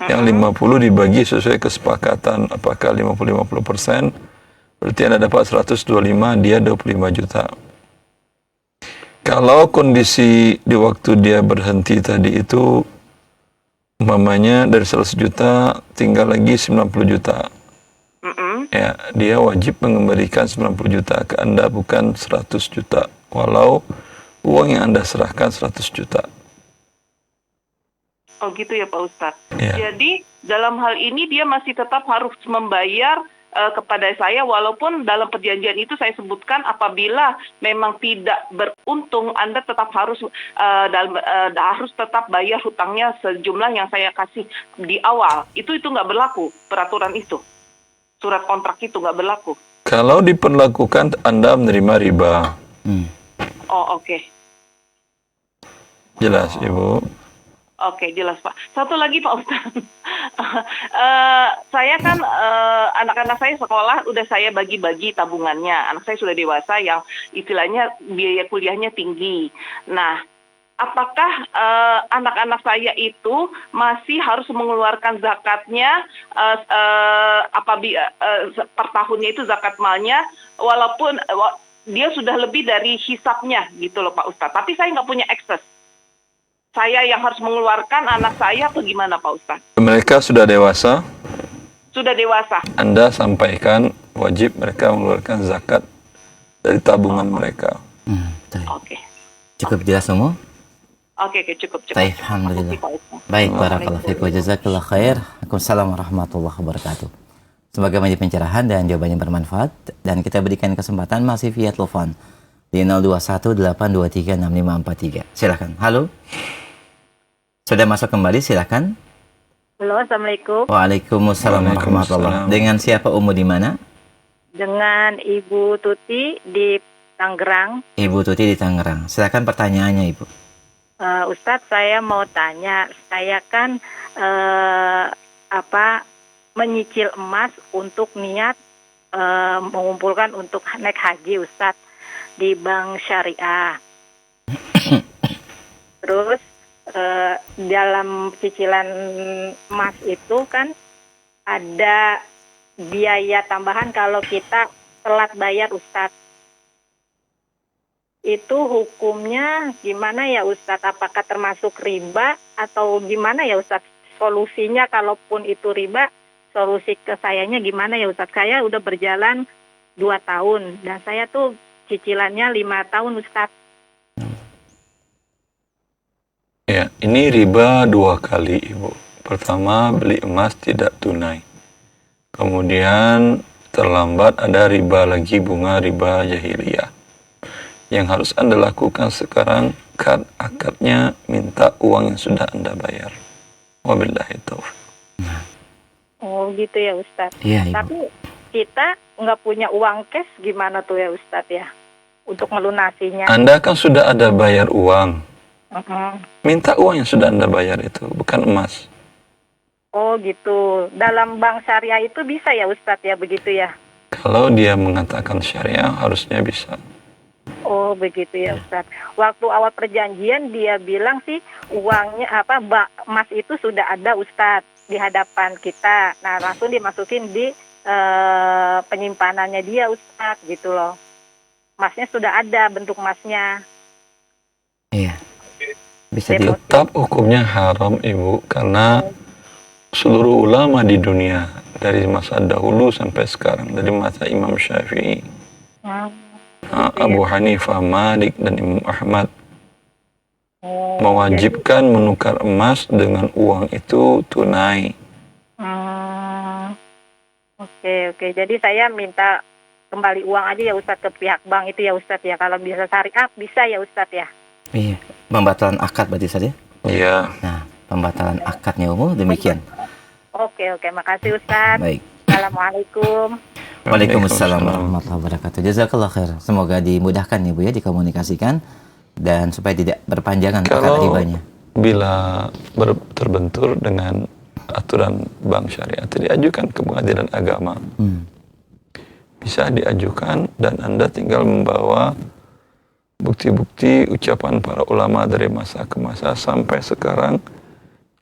Yang 50 dibagi sesuai kesepakatan. Apakah 50-50%? Berarti Anda dapat 125, dia 25 juta. Kalau kondisi di waktu dia berhenti tadi itu, umpamanya dari 100 juta tinggal lagi 90 juta. Ya, dia wajib mengembalikan 90 juta ke Anda, bukan 100 juta. Walau uang yang Anda serahkan 100 juta. Oh gitu ya Pak Ustadz. Ya. Jadi dalam hal ini dia masih tetap harus membayar kepada saya, walaupun dalam perjanjian itu saya sebutkan apabila memang tidak beruntung Anda tetap harus harus tetap bayar hutangnya sejumlah yang saya kasih di awal. Itu nggak berlaku peraturan itu, surat kontrak itu nggak berlaku. Kalau diperlakukan Anda menerima riba. Oh oke. Jelas Ibu. Oke, jelas Pak. Satu lagi Pak Ustadz, saya kan anak-anak saya sekolah udah saya bagi-bagi tabungannya. Anak saya sudah dewasa yang istilahnya biaya kuliahnya tinggi. Nah, apakah anak-anak saya itu masih harus mengeluarkan zakatnya apabila per tahunnya itu zakat malnya, walaupun dia sudah lebih dari hisapnya gitu loh Pak Ustadz. Tapi saya nggak punya akses. Saya yang harus mengeluarkan anak saya atau gimana Pak Ustadz? Mereka sudah dewasa. Sudah dewasa. Anda sampaikan wajib mereka mengeluarkan zakat dari tabungan mereka. Oke. Cukup jelas semua? Oke, cukup. Baik, alhamdulillah. Baik, barakallahu fiik wa jazakallahu khair. Waalaikumsalam warahmatullahi wabarakatuh. Semoga menjadi pencerahan dan jawabannya bermanfaat, dan kita berikan kesempatan masih via telepon di 0218236543. Silakan. Halo. Sudah masuk kembali, silakan. Halo, Assalamualaikum. Waalaikumsalam warahmatullahi. Dengan siapa, Umu, di mana? Dengan Ibu Tuti di Tangerang. Ibu Tuti di Tangerang. Silakan pertanyaannya, Ibu. Ustadz, saya mau tanya, saya kan menyicil emas untuk niat mengumpulkan untuk naik haji, Ustadz, di bank syariah. Terus dalam cicilan emas itu kan ada biaya tambahan kalau kita telat bayar, Ustadz. Itu hukumnya gimana ya Ustadz? Apakah termasuk riba atau gimana ya Ustadz? Solusinya kalaupun itu riba, solusi ke sayanya gimana ya Ustadz? Saya udah berjalan 2 tahun dan saya tuh cicilannya 5 tahun Ustadz. Ya, ini riba 2 kali Ibu. Pertama, beli emas tidak tunai. Kemudian terlambat ada riba lagi, bunga riba jahiliyah. Yang harus Anda lakukan sekarang, akadnya minta uang yang sudah Anda bayar. Wabillahi taufiq. Oh gitu ya Ustadz. Iya, Ibu. Tapi kita nggak punya uang cash, gimana tuh ya Ustadz ya? Untuk melunasinya. Anda kan sudah ada bayar uang. Uh-huh. Minta uang yang sudah Anda bayar itu, bukan emas. Oh gitu. Dalam bank syariah itu bisa ya Ustadz ya, begitu ya? Kalau dia mengatakan syariah, harusnya bisa. Oh begitu ya Ustadz. Waktu awal perjanjian dia bilang sih uangnya emas itu sudah ada Ustadz di hadapan kita. Nah langsung dimasukin di penyimpanannya dia Ustadz gitu loh. Emasnya sudah ada, bentuk emasnya. Iya. Bisa Tetap hukumnya haram Ibu, karena seluruh ulama di dunia dari masa dahulu sampai sekarang, dari masa Imam Syafi'i, Abu Hanifah, Malik, dan Imam Ahmad mewajibkan menukar emas dengan uang itu tunai. Oke. Jadi saya minta kembali uang aja ya Ustadz ke pihak bank itu ya Ustadz ya. Kalau bisa syariah bisa ya Ustadz ya. Iya, pembatalan akad berarti saja. Iya. Nah, pembatalan akadnya umum demikian. Oke. Makasih Ustadz. Baik. Assalamualaikum. Waalaikumsalam warahmatullahi wabarakatuh. Jazakallah khair. Semoga dimudahkan ya Bu ya, dikomunikasikan dan supaya tidak berpanjangan akad ribanya. Bila terbentur dengan aturan bank syariah itu diajukan ke pengadilan agama. Bisa diajukan dan Anda tinggal membawa bukti-bukti ucapan para ulama dari masa ke masa sampai sekarang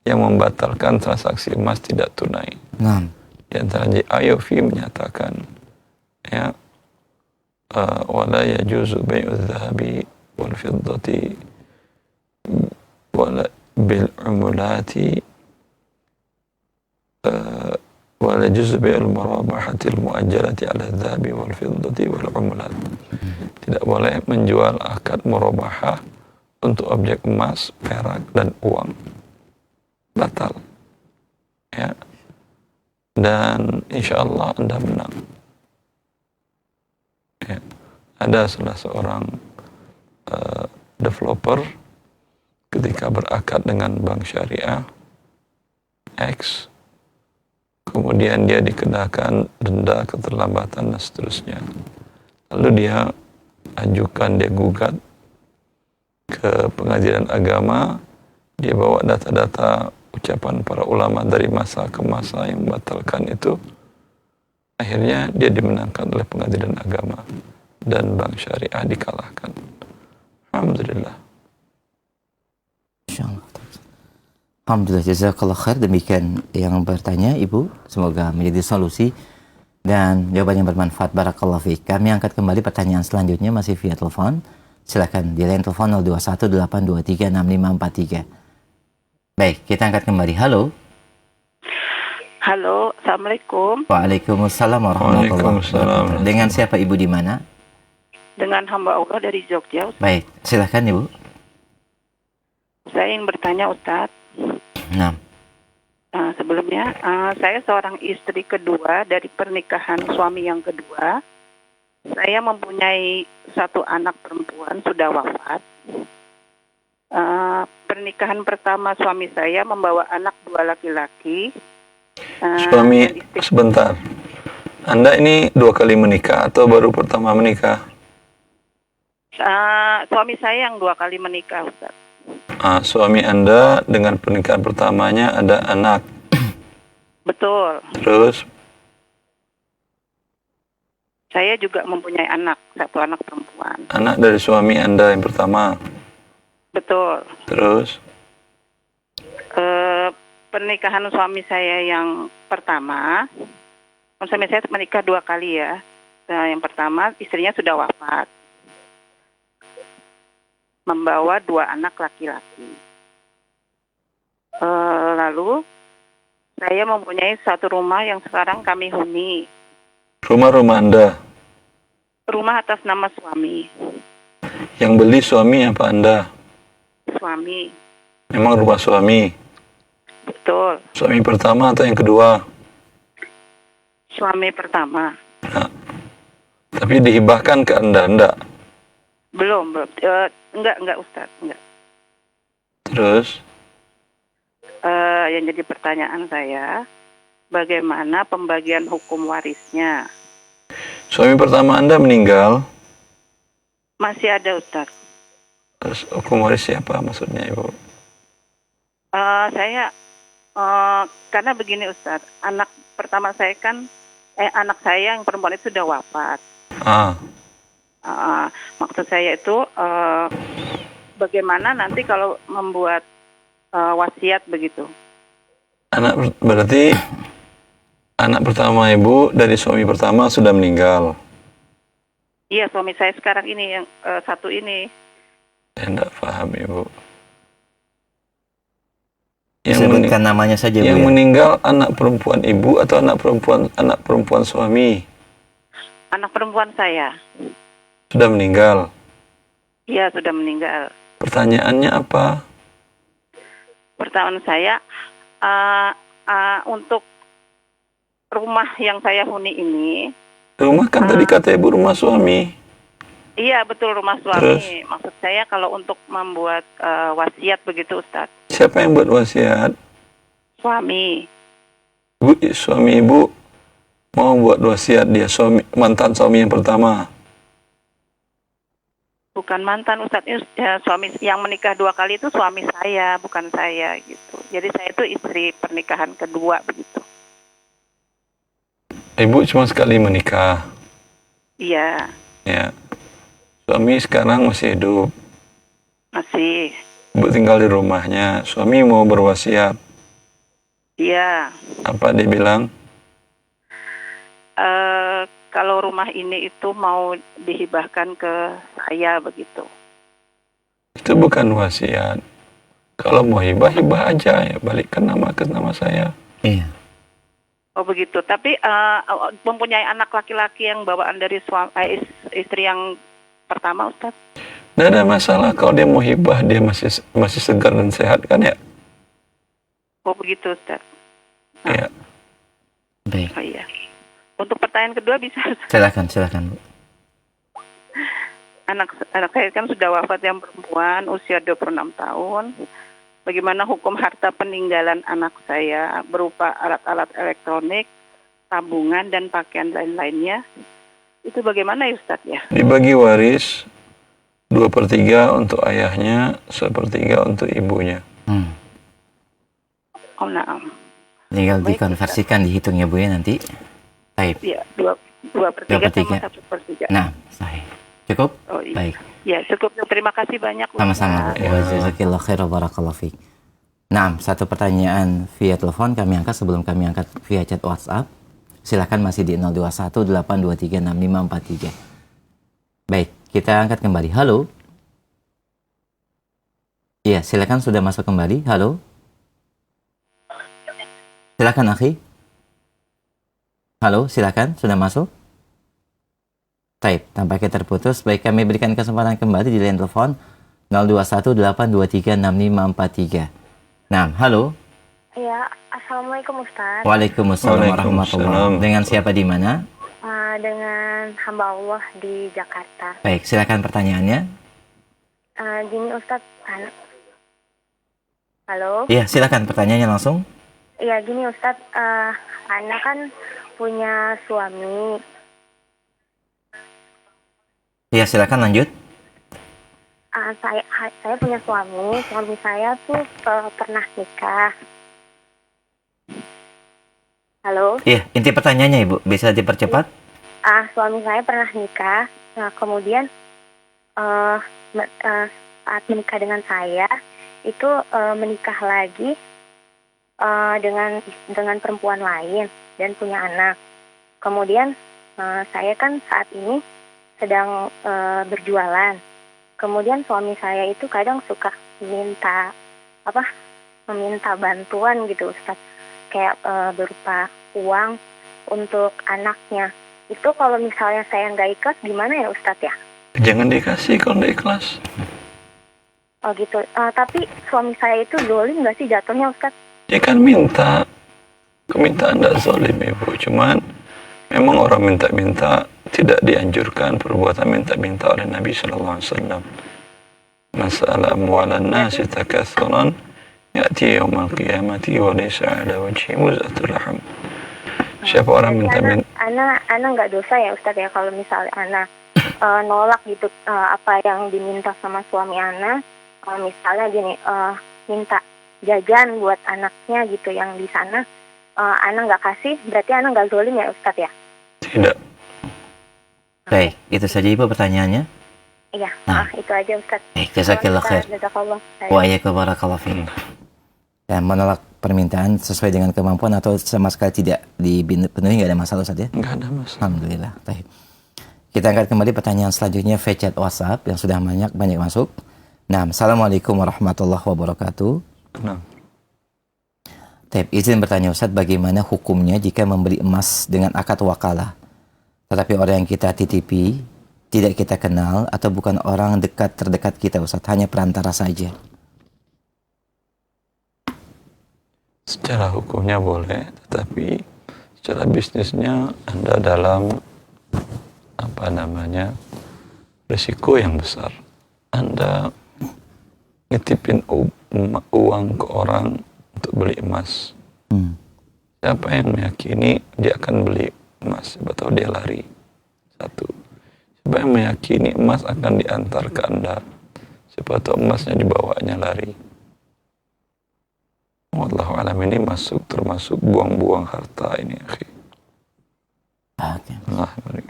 yang membatalkan transaksi emas tidak tunai. Di antaranya IOV menyatakan ya wala yajuzu bai'u dhahabi wal fiddati wala bil umulati wala yajuzu bai'ul murabahati al muajjalati ala dhahabi wal fiddati wal umulat. Tidak boleh menjual akad murabahah untuk objek emas, perak dan uang. Batal. Ya. Dan insya Allah Anda menang. Ya. Ada salah seorang developer ketika berakad dengan bank syariah X, kemudian dia dikenakan denda keterlambatan dan seterusnya. Lalu dia gugat ke pengadilan agama, dia bawa data-data ucapan para ulama dari masa ke masa yang membatalkan itu. Akhirnya dia dimenangkan oleh pengadilan agama dan bank syariah dikalahkan. Alhamdulillah. Alhamdulillah, jazakallah khair. Demikian yang bertanya Ibu, semoga menjadi solusi dan jawaban yang bermanfaat. Barakallahu fiik. Kami angkat kembali pertanyaan selanjutnya masih via telepon. Silakan di line telepon 0218236543. Baik, kita angkat kembali. Halo. Halo, Assalamualaikum. Waalaikumsalam warahmatullahi wabarakatuh. Dengan siapa Ibu di mana? Dengan hamba Allah dari Jogja. Baik, silakan Ibu. Saya ingin bertanya Ustadz. Sebelumnya, saya seorang istri kedua dari pernikahan suami yang kedua. Saya mempunyai satu anak perempuan sudah wafat. Pernikahan pertama suami saya membawa anak 2 laki-laki. Sebentar. Anda ini 2 kali menikah atau baru pertama menikah? Suami saya yang 2 kali menikah, Ustaz. Suami Anda dengan pernikahan pertamanya ada anak. Betul. Terus? Saya juga mempunyai anak, 1 anak perempuan. Anak dari suami Anda yang pertama? Betul. Terus? Pernikahan suami saya yang pertama, suami saya menikah 2 kali ya. Yang pertama istrinya sudah wafat, membawa 2 anak laki-laki. Lalu saya mempunyai 1 rumah yang sekarang kami huni. Rumah Anda? Rumah atas nama suami. Yang beli suami apa Anda? Suami. Memang rumah suami? Betul. Suami pertama atau yang kedua? Suami pertama. Tapi dihibahkan ke Anda, enggak? Belum. Enggak Ustaz, enggak. Terus? Yang jadi pertanyaan saya, bagaimana pembagian hukum warisnya? Suami pertama Anda meninggal? Masih ada Ustaz. Terus hukum waris siapa maksudnya Ibu? Saya karena begini Ustaz, anak pertama saya kan anak saya yang perempuan itu sudah wafat. Maksud saya itu bagaimana nanti kalau membuat wasiat begitu? Berarti anak pertama Ibu dari suami pertama sudah meninggal? Iya, suami saya sekarang ini yang satu ini. Saya tidak paham Ibu. Sebutkan namanya saja Bu. Yang meninggal anak perempuan Ibu atau anak perempuan suami? Anak perempuan saya. Sudah meninggal? Iya, sudah meninggal. Pertanyaannya apa? Pertanyaan saya untuk rumah yang saya huni ini. Rumah kan tadi kata ibu rumah suami. Iya betul, rumah suami. Maksud saya kalau untuk membuat wasiat begitu Ustadz. Siapa yang buat wasiat? Suami. Suami ibu mau buat wasiat, dia mantan suami yang pertama. Bukan mantan Ustadz, suami yang menikah 2 kali itu suami saya, bukan saya gitu. Jadi saya itu istri pernikahan kedua begitu. Ibu cuma sekali menikah. Iya. Ya. Suami sekarang masih hidup. Masih. Ibu tinggal di rumahnya. Suami mau berwasiat. Iya. Apa dia bilang? Kalau rumah ini itu mau dihibahkan ke saya begitu. Itu bukan wasiat. Kalau mau hibah aja ya, balikkan ke nama saya. Iya. Oh begitu. Tapi mempunyai anak laki-laki yang bawaan dari istri yang pertama, Ustaz? Tidak ada masalah kalau dia mau hibah, dia masih segar dan sehat kan ya? Oh begitu, Ustaz. Iya. Baik. Oh iya. Untuk pertanyaan kedua bisa, Ustaz? Silakan Bu. Anak saya kan sudah wafat yang perempuan, usia 26 tahun. Bagaimana hukum harta peninggalan anak saya berupa alat-alat elektronik, tabungan, dan pakaian lain-lainnya? Itu bagaimana ya Ustaz ya? Dibagi waris 2/3 untuk ayahnya, 1/3 untuk ibunya. Oh naam. Tinggal dikonversikan, dihitung ya Bu ya nanti. Baik. Iya, 2/3 sama 1/3. Nah, sahih. Cukup? Oh, iya. Baik. Ya, cukup. Terima kasih banyak. Sama-sama Bu. Jazakallahu khairan barakallahu fiik. Nah, satu pertanyaan via telepon kami angkat sebelum kami angkat via chat WhatsApp. Silakan masih di 0218236543. Baik, kita angkat kembali. Halo. Iya, silakan sudah masuk kembali. Halo. Silakan akhi. Halo, silakan sudah masuk. Baik, tampaknya terputus. Baik, kami berikan kesempatan kembali di line telepon 0218236543. Nah, halo. Ya, assalamualaikum Ustaz. Waalaikumsalam warahmatullahi wabarakatuh. Dengan siapa di mana? Dengan hamba Allah di Jakarta. Baik, silakan pertanyaannya. Gini Ustaz, halo. Iya, silakan pertanyaannya langsung. Iya, gini Ustaz, anak kan punya suami. Iya, silakan lanjut. Saya punya suami saya tuh pernah nikah. Halo. Iya, inti pertanyaannya Ibu, bisa dipercepat? Suami saya pernah nikah. Nah, kemudian saat menikah dengan saya itu menikah lagi dengan perempuan lain dan punya anak. Kemudian saya kan saat ini sedang berjualan. Kemudian suami saya itu kadang suka meminta bantuan gitu Ustaz, kayak berupa uang untuk anaknya. Itu kalau misalnya saya nggak ikhlas gimana ya Ustaz ya? Jangan dikasih kalau nggak ikhlas. Oh gitu. Tapi suami saya itu zolim nggak sih jatuhnya Ustaz? Ya kan minta. Kemintaan tidak zalim Ibu. Cuman memang orang minta-minta tidak dianjurkan perbuatan minta-minta oleh Nabi SAW. Masalah amwalan nasi takathuran ya'ti yawmal qiyamati wa laysa ala wajhi muzatul laham. Siapa orang minta-minta? Ana nggak dosa ya Ustaz ya kalau misalnya Ana nolak gitu apa yang diminta sama suami Ana. Misalnya gini, minta jajan buat anaknya gitu yang di sana. Ana nggak kasih, berarti Ana nggak zalim ya Ustaz ya? Tidak. Baik, itu saja Ibu pertanyaannya. Iya, itu aja Ustaz. Baik, jazakallahu khair. Wa iyyakum barakallahu fiik. Dan menolak permintaan sesuai dengan kemampuan atau sama sekali tidak dipenuhi, nggak ada masalah Ustaz ya? Nggak ada masalah. Alhamdulillah. Baik. Kita angkat kembali pertanyaan selanjutnya via chat WhatsApp yang sudah banyak masuk. Nah, Assalamualaikum warahmatullahi wabarakatuh. Izin bertanya Ustaz, bagaimana hukumnya jika membeli emas dengan akad wakalah, tetapi orang yang kita titipi tidak kita kenal atau bukan orang terdekat kita Ustaz, hanya perantara saja? Secara hukumnya boleh, tetapi secara bisnisnya Anda dalam risiko yang besar. Anda nitipin uang ke orang untuk beli emas. Siapa yang meyakini dia akan beli emas? Siapa tahu dia lari. Satu. Siapa yang meyakini emas akan diantar ke Anda? Siapa tahu emasnya dibawanya lari. Wallahu alam, ini termasuk buang-buang harta ini, akhi. Allah barik.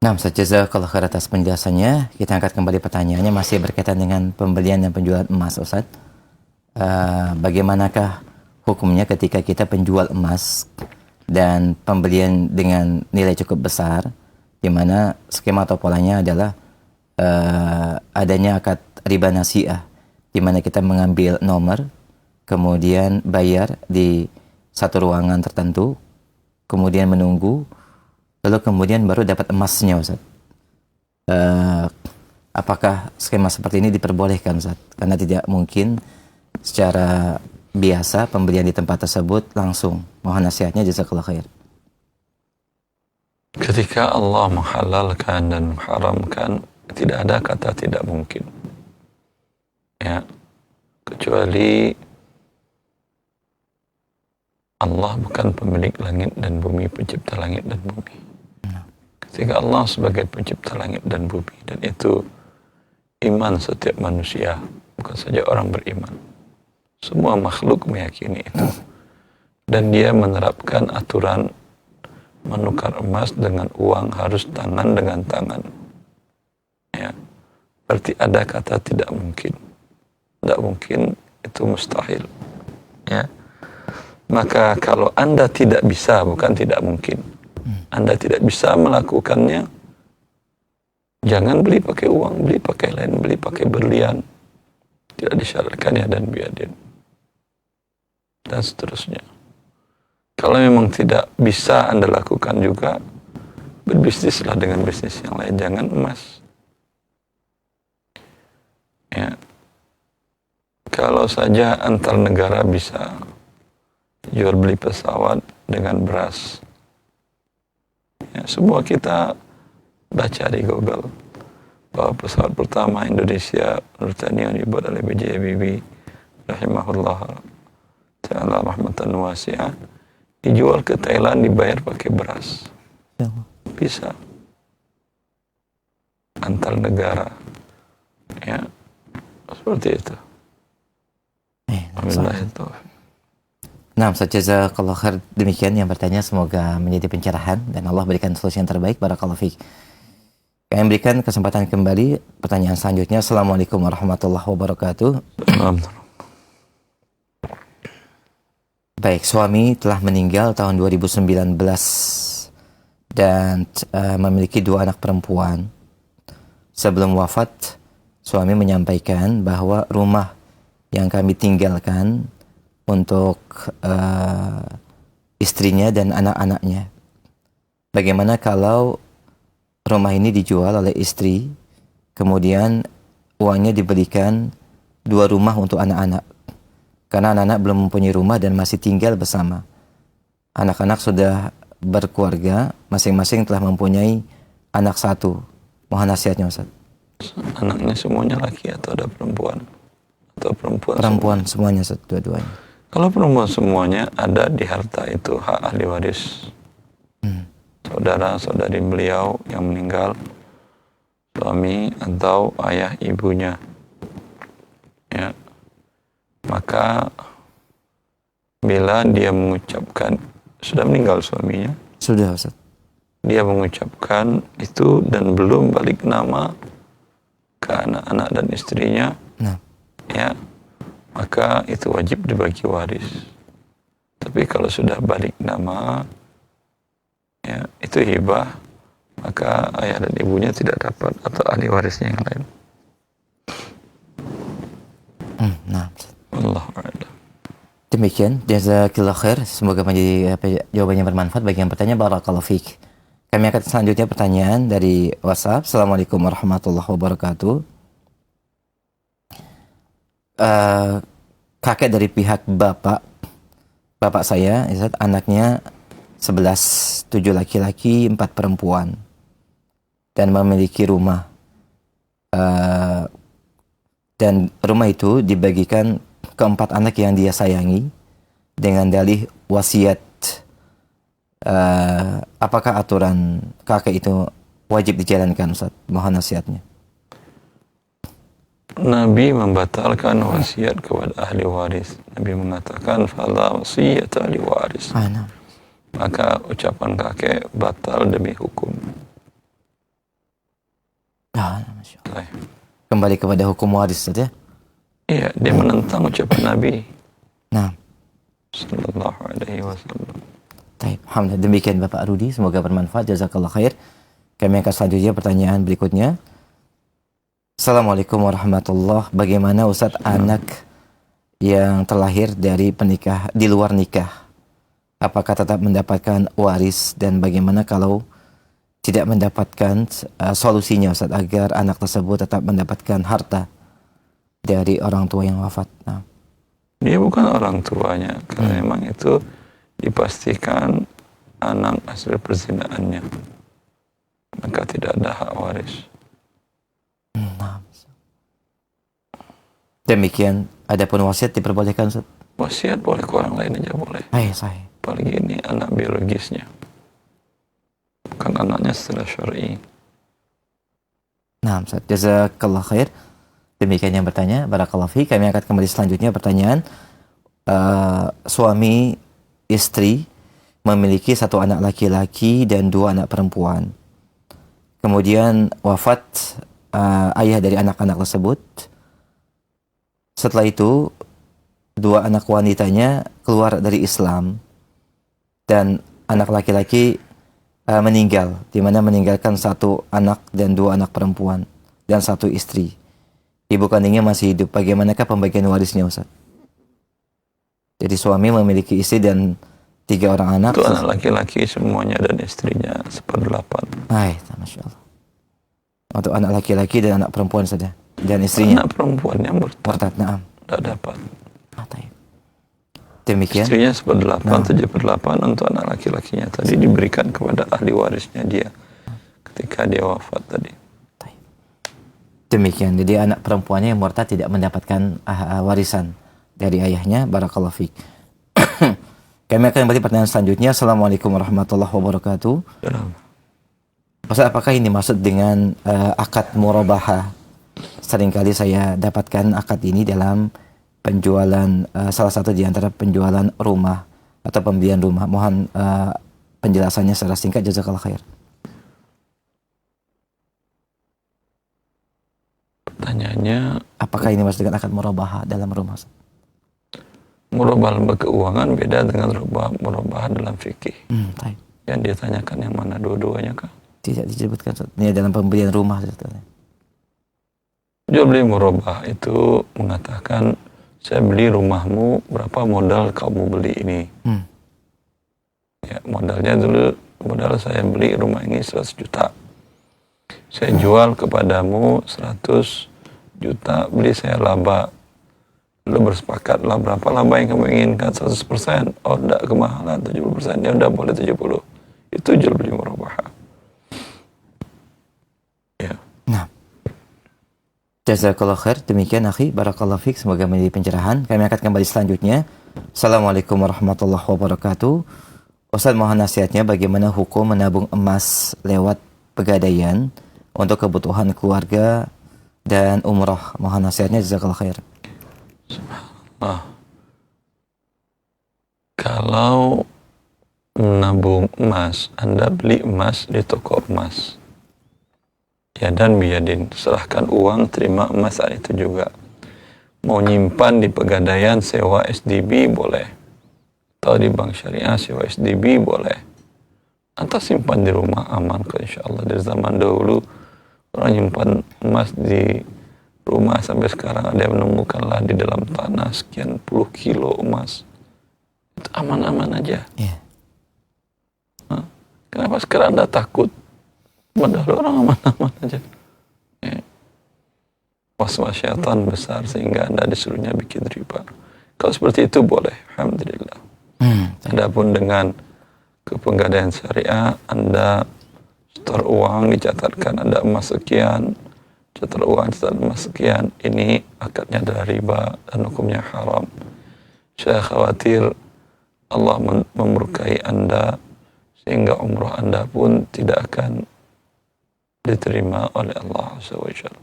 Nah, jazakallah khair atas penjelasannya. Kita angkat kembali pertanyaannya, masih berkaitan dengan pembelian dan penjualan emas, Ustaz. Bagaimanakah hukumnya ketika kita penjual emas dan pembelian dengan nilai cukup besar, di mana skema atau polanya adalah adanya akad riba nasi'ah, di mana kita mengambil nomor, kemudian bayar di satu ruangan tertentu, kemudian menunggu, lalu kemudian baru dapat emasnya, Ustaz. Apakah skema seperti ini diperbolehkan, Ustaz? Karena tidak mungkin secara biasa pembelian di tempat tersebut langsung. Mohon nasihatnya, jazakallah khair. Ketika Allah menghalalkan dan mengharamkan, tidak ada kata tidak mungkin. Ya, kecuali Allah bukan pemilik langit dan bumi, pencipta langit dan bumi. Ketika Allah sebagai pencipta langit dan bumi, dan itu iman setiap manusia, bukan saja orang beriman. Semua makhluk meyakini itu. Dan dia menerapkan aturan menukar emas dengan uang harus tangan dengan tangan. Ya. Berarti ada kata tidak mungkin. Tidak mungkin, itu mustahil. Ya. Maka kalau Anda tidak bisa, bukan tidak mungkin, Anda tidak bisa melakukannya, jangan beli pakai uang, beli pakai lain, beli pakai berlian. Tidak disyaratkan ya dan biadin. Dan seterusnya. Kalau memang tidak bisa Anda lakukan juga, berbisnislah dengan bisnis yang lain, jangan emas. Ya. Kalau saja antar negara bisa jual beli pesawat dengan beras. Ya, semua kita baca di Google bahwa pesawat pertama Indonesia Nurtanio dibuat oleh B.J. Habibie rahimahullah ta'ala rahmatan wasi'ah, dijual ke Thailand, dibayar pakai beras. Bisa antar negara, ya, seperti itu. Alhamdulillah itu. Nah, jazakallah khair, demikian yang bertanya, semoga menjadi pencerahan dan Allah berikan solusi yang terbaik. Barakallahu fiik. Kami berikan kesempatan kembali pertanyaan selanjutnya. Assalamualaikum warahmatullahi wabarakatuh. Baik, suami telah meninggal tahun 2019 dan memiliki 2 anak perempuan. Sebelum wafat, suami menyampaikan bahwa rumah yang kami tinggalkan untuk istrinya dan anak-anaknya. Bagaimana kalau rumah ini dijual oleh istri, kemudian uangnya diberikan 2 rumah untuk anak-anak? Karena anak-anak belum mempunyai rumah dan masih tinggal bersama. Anak-anak sudah berkeluarga, masing-masing telah mempunyai anak 1. Mohon nasihatnya, Ustaz. Anaknya semuanya laki atau ada perempuan? Atau perempuan semuanya, Ustaz, dua-duanya. Kalau perempuan semuanya, ada di harta itu hak ahli waris. Saudara-saudari beliau yang meninggal, suami atau ayah ibunya. Ya. Maka bila dia mengucapkan, sudah meninggal suaminya? Sudah, Ustaz. Dia mengucapkan itu dan belum balik nama ke anak-anak dan istrinya. Ya, maka itu wajib dibagi waris. Tapi kalau sudah balik nama, ya, itu hibah, maka ayah dan ibunya tidak dapat, atau ahli warisnya yang lain. Allah a'lam. Demikian, jazakallah khair. Semoga menjadi jawabannya bermanfaat bagi yang bertanya. Barakallahu fiik. Kami akan selanjutnya pertanyaan dari WhatsApp. Assalamualaikum warahmatullahi wabarakatuh. Kakek dari pihak bapak bapak saya, Ustaz, anaknya 11, 7 laki-laki, 4 perempuan. Dan memiliki rumah. Dan rumah itu dibagikan ke 4 anak yang dia sayangi dengan dalih wasiat. Apakah aturan kakek itu wajib dijalankan, Ustaz? Mohon nasihatnya. Nabi membatalkan wasiat kepada ahli waris. Nabi mengatakan fala wasiyat ahli waris. Maka ucapan kakek batal demi hukum. Masya Allah. Kembali kepada hukum waris saja. Iya, dia menentang ucapan Nabi. Nah, sallallahu alaihi wasallam. Baik, alhamdulillah. Demikian Bapak Rudi, semoga bermanfaat. Jazakallah khair. Kami akan selanjutnya pertanyaan berikutnya. Assalamualaikum warahmatullahi wabarakatuh. Bagaimana Ustadz anak yang terlahir dari di luar nikah? Apakah tetap mendapatkan waris, dan bagaimana kalau tidak mendapatkan solusinya Ustadz agar anak tersebut tetap mendapatkan harta dari orang tua yang wafat? Nah. Dia bukan orang tuanya, karena memang itu dipastikan anak hasil perzinaannya, maka tidak ada hak waris. Demikian, adapun wasiat diperbolehkan, Ustaz? Wasiat boleh, ke orang lain aja boleh. Sahih. Apalagi ini anak biologisnya, bukan anaknya secara syar'i. Nah, Ustaz, jazakallah khair. Demikian yang bertanya, barakallahu fi. Kami akan kembali selanjutnya pertanyaan. Suami istri memiliki 1 anak laki-laki dan 2 anak perempuan. Kemudian wafat ayah dari anak-anak tersebut. Setelah itu 2 anak wanitanya keluar dari Islam dan anak laki-laki meninggal, di mana meninggalkan 1 anak dan 2 anak perempuan dan 1 istri. Ibu kandungnya masih hidup. Bagaimanakah pembagian warisnya, Ustaz? Jadi suami memiliki istri dan 3 orang anak. Itu anak laki-laki semuanya dan istrinya 1/8. Masya Allah. Untuk anak laki-laki dan anak perempuan saja. Dan istrinya. Anak perempuan yang murtad. Naam. Tidak dapat. Demikian. Istrinya 1/8, 7/8 untuk anak laki-lakinya. Tadi diberikan kepada ahli warisnya dia ketika dia wafat tadi. Demikian. Jadi anak perempuannya yang murtad tidak mendapatkan warisan dari ayahnya. Barakallahu fiik. Kami akan kembali pertanyaan selanjutnya. Assalamualaikum warahmatullahi wabarakatuh. Ustaz, apakah ini maksud dengan akad murabaha? Seringkali saya dapatkan akad ini dalam penjualan, salah satu di antara penjualan rumah atau pembelian rumah. Mohon penjelasannya secara singkat, jazakallah khair. Pertanyaannya, apakah ini maksud dengan akad murabaha dalam rumah? Murabaha lembaga keuangan beda dengan murabaha dalam fikih. Yang dia tanyakan yang mana, dua-duanya kah? Tidak disebutkan. Ini dalam pembelian rumah. Jual beli murabaha itu mengatakan, saya beli rumahmu, berapa modal kamu beli ini? Ya, modalnya dulu, modal saya beli rumah ini 100 juta. Saya jual kepadamu 100 juta, beli saya laba. Lalu bersepakatlah berapa laba yang kamu inginkan, 100%. Oh, enggak, kemahalan 70%. Ya udah, boleh 70. Itu jual beli murabaha. Ya. Nah. Jazakallah khair. Demikian akhi, barakallahu fiik, semoga menjadi pencerahan. Kami akan kembali selanjutnya. Assalamualaikum warahmatullahi wabarakatuh. Ustaz, mohon nasihatnya bagaimana hukum menabung emas lewat pegadaian untuk kebutuhan keluarga dan umrah. Mohon nasihatnya, jazakallah khair. Subhanallah. Kalau menabung emas, Anda beli emas di toko emas. Ya, dan biadin, serahkan uang, terima emas saat itu juga. Mau nyimpan di pegadaian, sewa SDB boleh. Atau di bank syariah, sewa SDB boleh. Atau simpan di rumah, aman kok insya Allah. Dari zaman dahulu, orang nyimpan emas di rumah sampai sekarang ada yang menemukanlah di dalam tanah sekian puluh kilo emas. Itu aman-aman aja. Kenapa sekarang Anda takut? Padahal orang aman-aman aja. Was-was syaitan besar sehingga Anda disuruhnya bikin riba. Kalau seperti itu boleh, alhamdulillah. Adapun dengan kepenggadaian syariah, Anda setor uang, dicatatkan ada emas sekian, setor uang, setor emas sekian, ini akadnya adalah riba dan hukumnya haram. Saya khawatir Allah memurkai Anda sehingga umrah Anda pun tidak akan diterima oleh Allah Azza wa Jalla.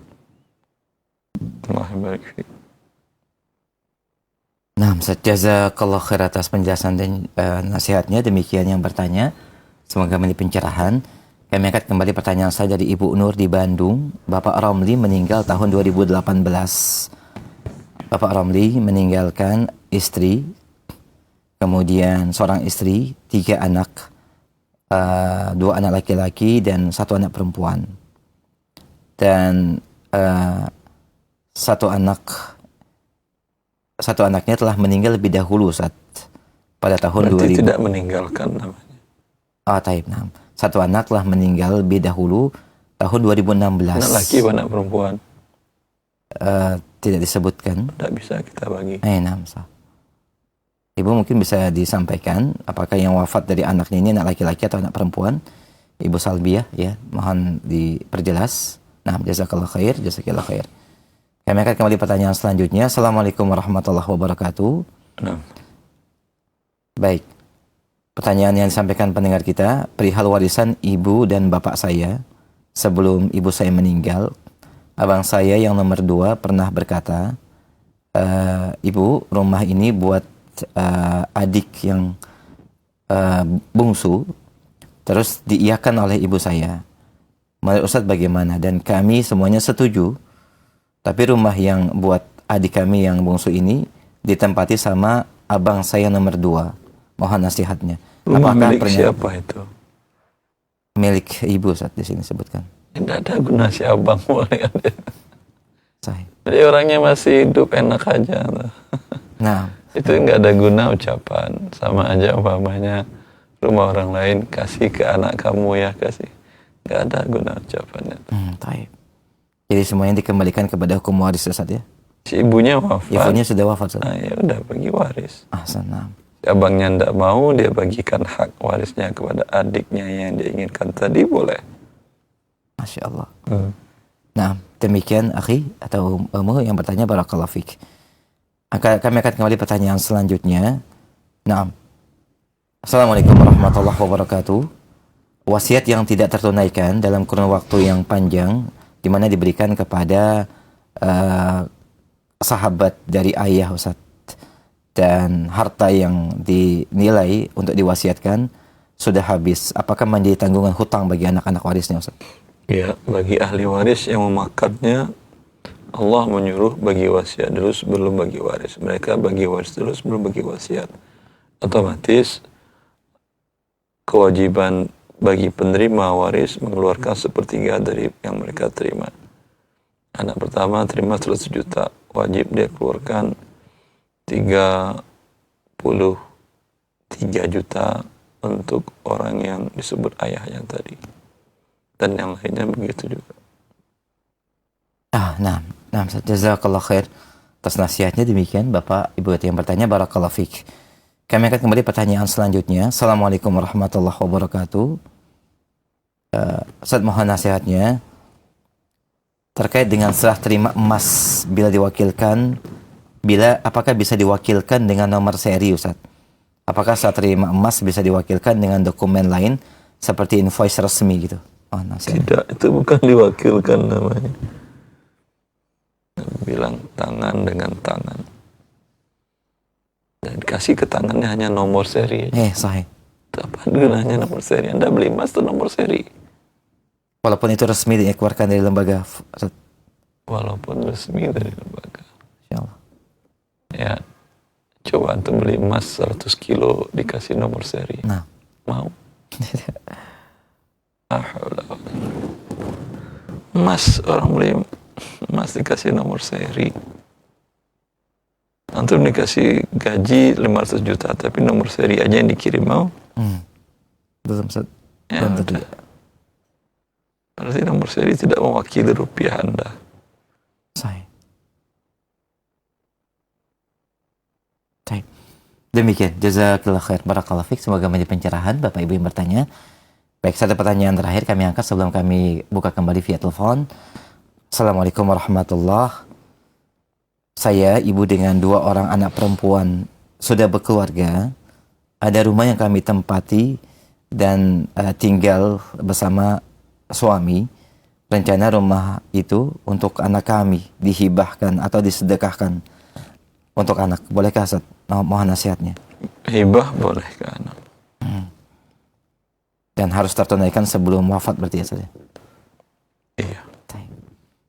Allah barik fiik. Nah, jazakallah khair atas penjelasan dan nasihatnya. Demikian yang bertanya. Semoga menjadi pencerahan. Kami angkat kembali pertanyaan saya dari Ibu Nur di Bandung. Bapak Romli meninggal tahun 2018. Bapak Romli meninggalkan istri, kemudian seorang istri, 3 anak, 2 anak laki-laki dan 1 anak perempuan. Dan satu anaknya telah meninggal lebih dahulu saat pada tahun Berarti 2000. tidak meninggalkan namanya. Taib, nah. Satu anak telah meninggal lebih dahulu tahun 2016. Anak laki atau anak perempuan? Tidak disebutkan. Tidak bisa kita bagi. Ibu mungkin bisa disampaikan apakah yang wafat dari anaknya ini anak laki-laki atau anak perempuan? Ibu Salbiah, ya, mohon diperjelas. Nah, jazakallah khair, jazakallah khair. Kami akan kembali pertanyaan selanjutnya. Assalamualaikum warahmatullahi wabarakatuh. Baik. Pertanyaan yang disampaikan pendengar kita, perihal warisan ibu dan bapak saya. Sebelum ibu saya meninggal, abang saya yang nomor 2 pernah berkata, ibu, rumah ini buat adik yang bungsu. Terus diiyakan oleh ibu saya. Menurut Ustaz bagaimana? Dan kami semuanya setuju. Tapi rumah yang buat adik kami yang bungsu ini ditempati sama abang saya nomor 2. Mohon nasihatnya. Rumah milik siapa itu? Milik ibu saat di sini sebutkan. Tidak ada guna si abang. Jadi orangnya masih hidup enak aja. Nah, itu nggak ada guna ucapan. Sama aja umpamanya rumah orang lain kasih ke anak kamu ya kasih. Nggak ada guna ucapannya. Taib. Jadi semuanya dikembalikan kepada hukum waris Ustaz ya? Si ibunya wafat. Ibunya sudah wafat Ustaz. Nah, ya udah bagi waris. Ahsan. Si abangnya ndak mau, dia bagikan hak warisnya kepada adiknya yang diinginkan tadi, boleh. Masya Allah. Nah, demikian akhi atau umu yang bertanya, barakallahu fik. Kami akan kembali pertanyaan selanjutnya. Nah, Assalamualaikum warahmatullahi wabarakatuh. Wasiat yang tidak tertunaikan dalam kurun waktu yang panjang, di mana diberikan kepada sahabat dari ayah Ustaz, dan harta yang dinilai untuk diwasiatkan sudah habis. Apakah menjadi tanggungan hutang bagi anak-anak warisnya Ustaz? Ya, bagi ahli waris yang memakatnya, Allah menyuruh bagi wasiat dulu sebelum bagi waris. Mereka bagi waris dulu sebelum bagi wasiat. Otomatis kewajiban bagi penerima waris mengeluarkan 1/3 dari yang mereka terima. Anak pertama terima 100 juta, wajib dia keluarkan 33 juta untuk orang yang disebut ayahnya tadi. Dan yang lainnya begitu juga. Nah, jazakallah khair atas nasihatnya. Demikian Bapak Ibu yang bertanya, barakallahu fik. Kami akan kembali pertanyaan selanjutnya. Assalamualaikum warahmatullahi wabarakatuh. Ustaz, mohon nasihatnya terkait dengan serah terima emas apakah bisa diwakilkan dengan nomor seri Ustaz? Apakah serah terima emas bisa diwakilkan dengan dokumen lain seperti invoice resmi gitu? Tidak, itu bukan diwakilkan namanya. Bilang tangan dengan tangan. Dan dikasih ke tangannya hanya nomor seri. Sahih. Apa gunanya nomor seri? Anda beli emas itu nomor seri. Walaupun itu resmi dikeluarkan dari lembaga. Walaupun resmi dari lembaga. Insyaallah. Ya, coba antum beli emas 100 kilo dikasih nomor seri. Nah. Mau? Emas, orang beli emas dikasih nomor seri. Antum dikasih gaji 500 juta tapi nomor seri aja yang dikirim, mau? Belum Ustaz. Ya, berarti nomor seri tidak mewakili rupiah Anda. Demikian, jazakallah khair, barakallahu fiik. Semoga menjadi pencerahan Bapak Ibu yang bertanya. Baik, satu pertanyaan terakhir kami angkat sebelum kami buka kembali via telepon. Assalamualaikum warahmatullahi. Saya ibu dengan 2 orang anak perempuan, sudah berkeluarga. Ada rumah yang kami tempati dan tinggal bersama suami. Rencana rumah itu untuk anak kami dihibahkan atau disedekahkan untuk anak. Bolehkah Ustaz? Mohon nasihatnya. Hibah boleh ke anak. Dan harus tertunaikan sebelum wafat berarti ya Ustaz? Iya.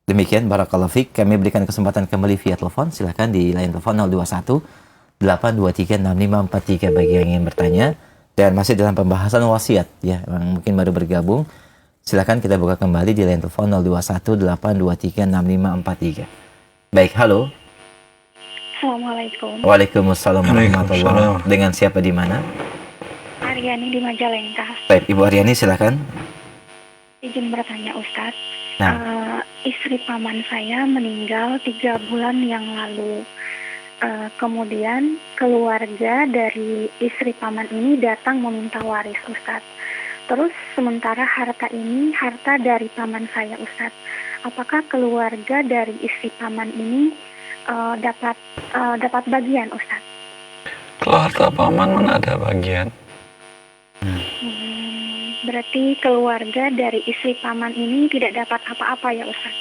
Demikian, barakallahu fiik. Kami berikan kesempatan kembali via telepon. Silakan di line telepon 021 823 6543 bagi yang ingin bertanya. Dan masih dalam pembahasan wasiat ya, yang mungkin baru bergabung. Silakan kita buka kembali di line telepon 021 823 6543. Baik, halo. Assalamualaikum. Waalaikumsalam warahmatullahi wabarakatuh. Dengan siapa di mana? Aryani di Majalengka. Baik, Ibu Aryani silakan. Izin bertanya Ustadz. Nah. Istri paman saya meninggal 3 bulan yang lalu. Kemudian keluarga dari istri paman ini datang meminta waris Ustadz. Terus sementara harta ini harta dari paman saya Ustadz. Apakah keluarga dari istri paman ini dapat bagian Ustadz? Kalau harta paman mana ada bagian? Berarti keluarga dari istri paman ini tidak dapat apa-apa ya Ustaz?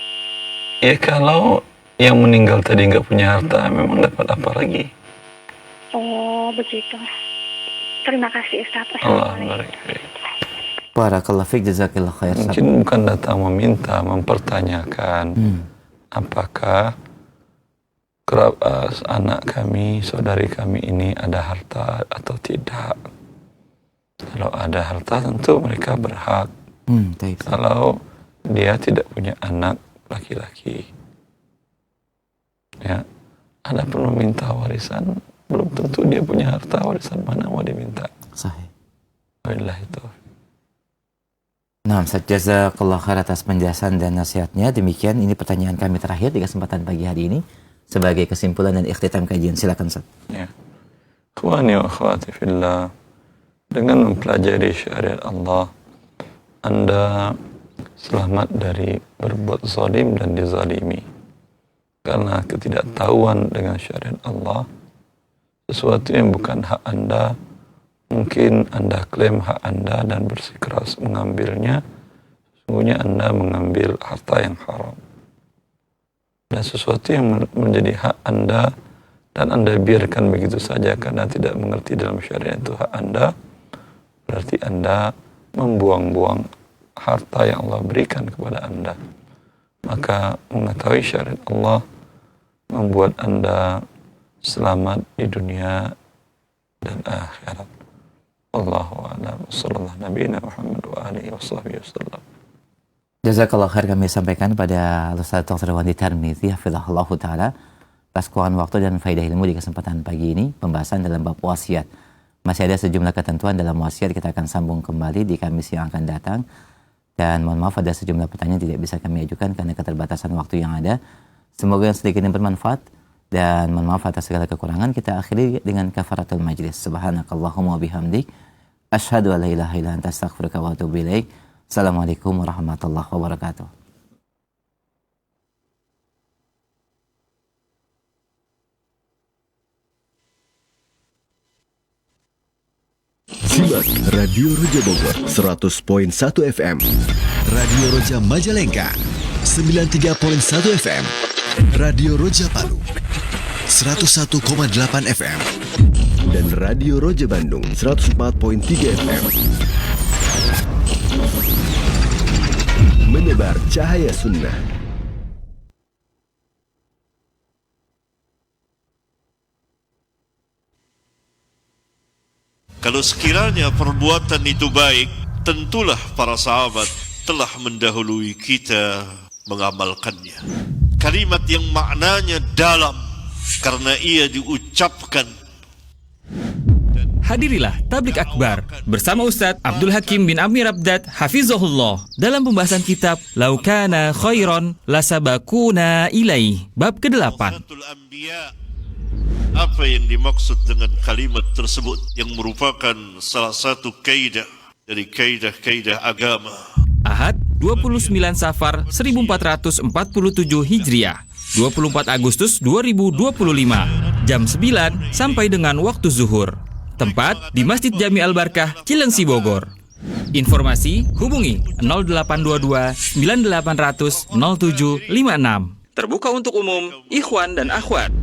Ya kalau yang meninggal tadi nggak punya harta, memang dapat apa lagi? Oh begitu. Terima kasih Ustaz. Allah barakallahu fiik, jazakallahu khair. Mungkin bukan datang meminta, mempertanyakan apakah anak kami, saudari kami ini ada harta atau tidak. Kalau ada harta tentu mereka berhak. Kalau dia tidak punya anak laki-laki, ya, ada perlu minta warisan, belum tentu dia punya harta, warisan mana mau diminta. Sahih. Wabillahi taufiq. Nah, jazakallahu khair atas penjelasan dan nasihatnya. Demikian, ini pertanyaan kami terakhir di kesempatan pagi hari ini sebagai kesimpulan dan ikhtitam kajian. Silakan Ustaz. Ya. Ikhwani wa akhwati fillah, dengan mempelajari syariat Allah, Anda selamat dari berbuat zalim dan dizalimi. Karena ketidaktahuan dengan syariat Allah, sesuatu yang bukan hak Anda, mungkin Anda klaim hak Anda dan bersikeras mengambilnya, sesungguhnya Anda mengambil harta yang haram. Dan sesuatu yang menjadi hak Anda dan Anda biarkan begitu saja karena tidak mengerti dalam syariat itu hak Anda, berarti Anda membuang-buang harta yang Allah berikan kepada Anda. Maka mengetahui syariat Allah membuat Anda selamat di dunia dan akhirat. Allahu a'lam. Sallallahu nabiyina Muhammad wa alihi wasallam. Jazakallahu khair kami sampaikan pada Ustaz Dr. Wandi Tarmizi hafizahullah taala atas kurang waktu dan faedah ilmu di kesempatan pagi ini, pembahasan dalam bab wasiat. Masih ada sejumlah ketentuan dalam wasiat, kita akan sambung kembali di Kamis yang akan datang. Dan mohon maaf ada sejumlah pertanyaan tidak bisa kami ajukan karena keterbatasan waktu yang ada. Semoga yang sedikit ini bermanfaat dan mohon maaf atas segala kekurangan. Kita akhiri dengan kafaratul majlis. Subhanakallahumma bihamdik asyhadu an la ilaha illa anta astaghfiruka wa atubu ilaik. Assalamualaikum warahmatullahi wabarakatuh. Simak Radio Roja Bogor 100.1 FM, Radio Roja Majalengka 93.1 FM, Radio Roja Palu 101,8 FM, dan Radio Roja Bandung 104.3 FM. Menebar cahaya sunnah. Kalau sekiranya perbuatan itu baik, tentulah para sahabat telah mendahului kita mengamalkannya. Kalimat yang maknanya dalam karena ia diucapkan. Hadirilah Tablik Akbar bersama Ustadz Abdul Hakim bin Amir Abdad Hafizahullah dalam pembahasan kitab Laukana Khairon Lasabakuna Ilaih bab ke-8. apa yang dimaksud dengan kalimat tersebut yang merupakan salah satu kaidah dari kaidah-kaidah agama. Ahad 29 Safar 1447 Hijriah, 24 Agustus 2025, jam 9 sampai dengan waktu zuhur. Tempat di Masjid Jami Al-Barkah, Cilengsi, Bogor. Informasi hubungi 0822 9800 0756. Terbuka untuk umum, ikhwan dan akhwat.